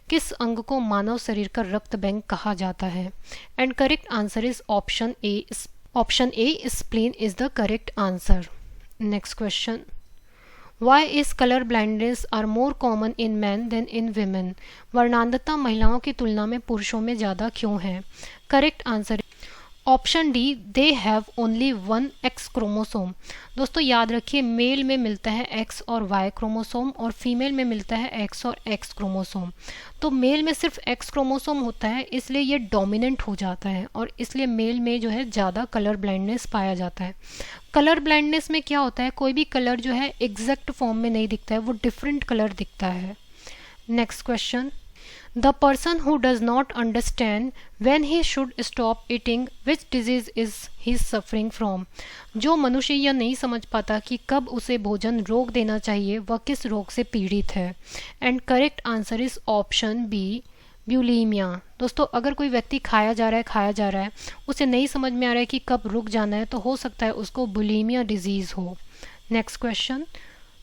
किस अंग को मानव शरीर का रक्त बैंक कहा जाता है? And correct answer is option A. Option A spleen is the correct answer. Next question, why is colour blindness are more common in man than in women? वर्णांधता महिलाओं की तुलना में पुरुषों में ज़्यादा क्यों है? Correct answer option D they have only one X chromosome. दोस्तों याद रखिए, मेल में मिलता है एक्स और वाई क्रोमोसोम और फीमेल में मिलता है एक्स और एक्स क्रोमोसोम। तो मेल में सिर्फ एक्स क्रोमोसोम होता है, इसलिए ये डोमिनेंट हो जाता है और इसलिए मेल में जो है ज़्यादा कलर ब्लाइंडनेस पाया जाता है। कलर ब्लाइंडनेस में क्या होता है, कोई भी कलर जो है एग्जैक्ट फॉर्म में नहीं दिखता है, वो डिफरेंट कलर दिखता है। Next question, the person who does not understand when he should stop eating, which disease is he suffering from? जो मनुष्य यह नहीं समझ पाता कि कब उसे भोजन रोक देना चाहिए, वह किस रोग से पीड़ित है? And correct answer is option B bulimia. दोस्तों अगर कोई व्यक्ति खाया जा रहा है उसे नहीं समझ में आ रहा है कि कब रुक जाना है, तो हो सकता है उसको बुलीमिया डिजीज हो। Next question,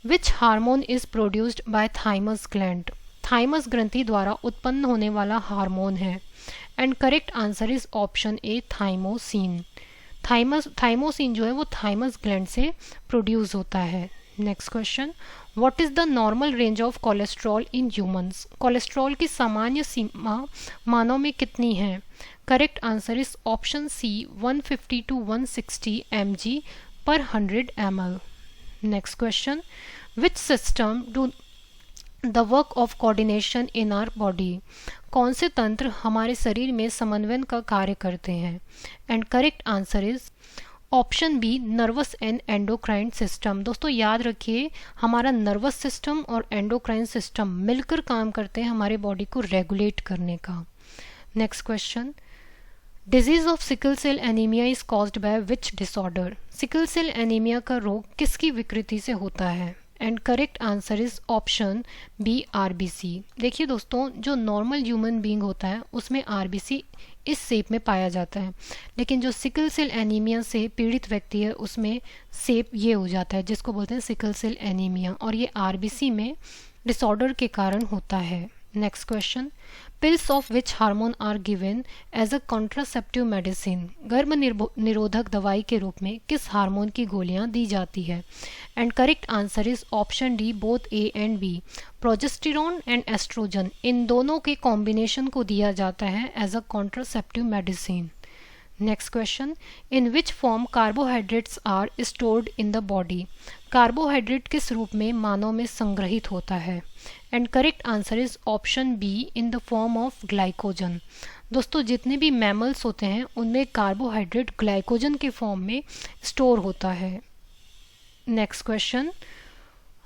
which hormone is produced by thymus gland? Thymus ग्रंथि द्वारा उत्पन्न होने वाला हार्मोन है। And correct answer is option A thymosin. Thymosin जो है वो थाइमस ग्लैंड से प्रोड्यूस होता है। Next question, what is the normal range of cholesterol in humans? Cholesterol की सामान्य सीमा मानव में कितनी है? Correct answer is option C 150 to 160 mg per 100 ml। Next question, which system do the work of coordination in our body? कौन से तंत्र हमारे शरीर में समन्वयन का कार्य करते हैं? And correct answer is option B nervous and endocrine system. दोस्तों याद रखिए, हमारा नर्वस सिस्टम और एंडोक्राइन सिस्टम मिलकर काम करते हैं हमारे बॉडी को रेगुलेट करने का। Next question, disease of sickle cell anaemia is caused by which disorder? Sickle cell anaemia का रोग किसकी विकृति से होता है? And correct answer is option B RBC. देखिए दोस्तों, जो नॉर्मल ह्यूमन बीइंग होता है उसमें आरबीसी इस शेप में पाया जाता है, लेकिन जो सिकल सेल एनीमिया से पीड़ित व्यक्ति है उसमें शेप ये हो जाता है, जिसको बोलते हैं सिकल सेल एनीमिया, और ये आरबीसी में डिसऑर्डर के कारण होता है। Next question, pills of which hormone are given as a contraceptive medicine? गर्भ निरोधक दवाई के रूप में किस हार्मोन की गोलियां दी जाती है? And correct answer is option D both A and B. Progesterone and oestrogen, इन दोनों के कॉम्बिनेशन को दिया जाता है as a contraceptive medicine. Next question, in which form carbohydrates are stored in the body? Carbohydrate किस रूप में मानव में संग्रहित होता है? And correct answer is option B in the form of glycogen. दोस्तों जितने भी मैमल्स होते हैं उनमें कार्बोहाइड्रेट ग्लाइकोजन के फॉर्म में स्टोर होता है। Next question,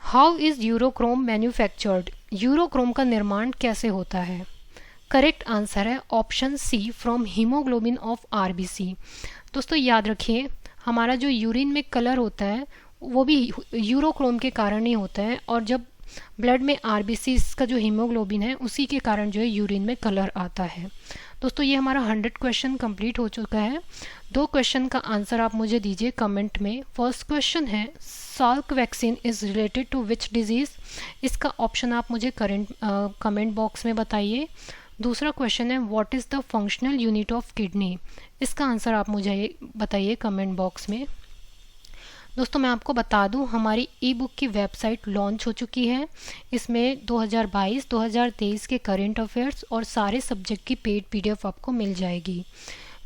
how is urochrome manufactured? Urochrome का निर्माण कैसे होता है? करेक्ट आंसर है option C from haemoglobin of RBC. दोस्तों याद रखिए, हमारा जो यूरिन में कलर होता है वो भी यूरोक्रोम के कारण ही होता है, और जब ब्लड में आरबीसीज का जो हीमोग्लोबिन है उसी के कारण जो है यूरिन में कलर आता है। दोस्तों ये हमारा 100 क्वेश्चन कंप्लीट हो चुका है। 2 क्वेश्चन का आंसर आप मुझे दीजिए कमेंट में। फर्स्ट क्वेश्चन है Salk vaccine is related to which disease. इसका ऑप्शन आप मुझे कमेंट बॉक्स में बताइए। दूसरा क्वेश्चन है what is the functional unit of kidney. इसका आंसर आप मुझे बताइए कमेंट बॉक्स में। दोस्तों मैं आपको बता दूं हमारी ई बुक की वेबसाइट लॉन्च हो चुकी है। इसमें 2022-2023 के करंट अफेयर्स और सारे सब्जेक्ट की पेड पीडीएफ आपको मिल जाएगी।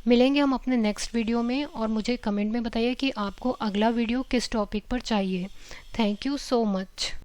मिलेंगे हम अपने नेक्स्ट वीडियो में और मुझे कमेंट में बताइए कि आपको अगला वीडियो किस टॉपिक पर चाहिए। Thank you so much.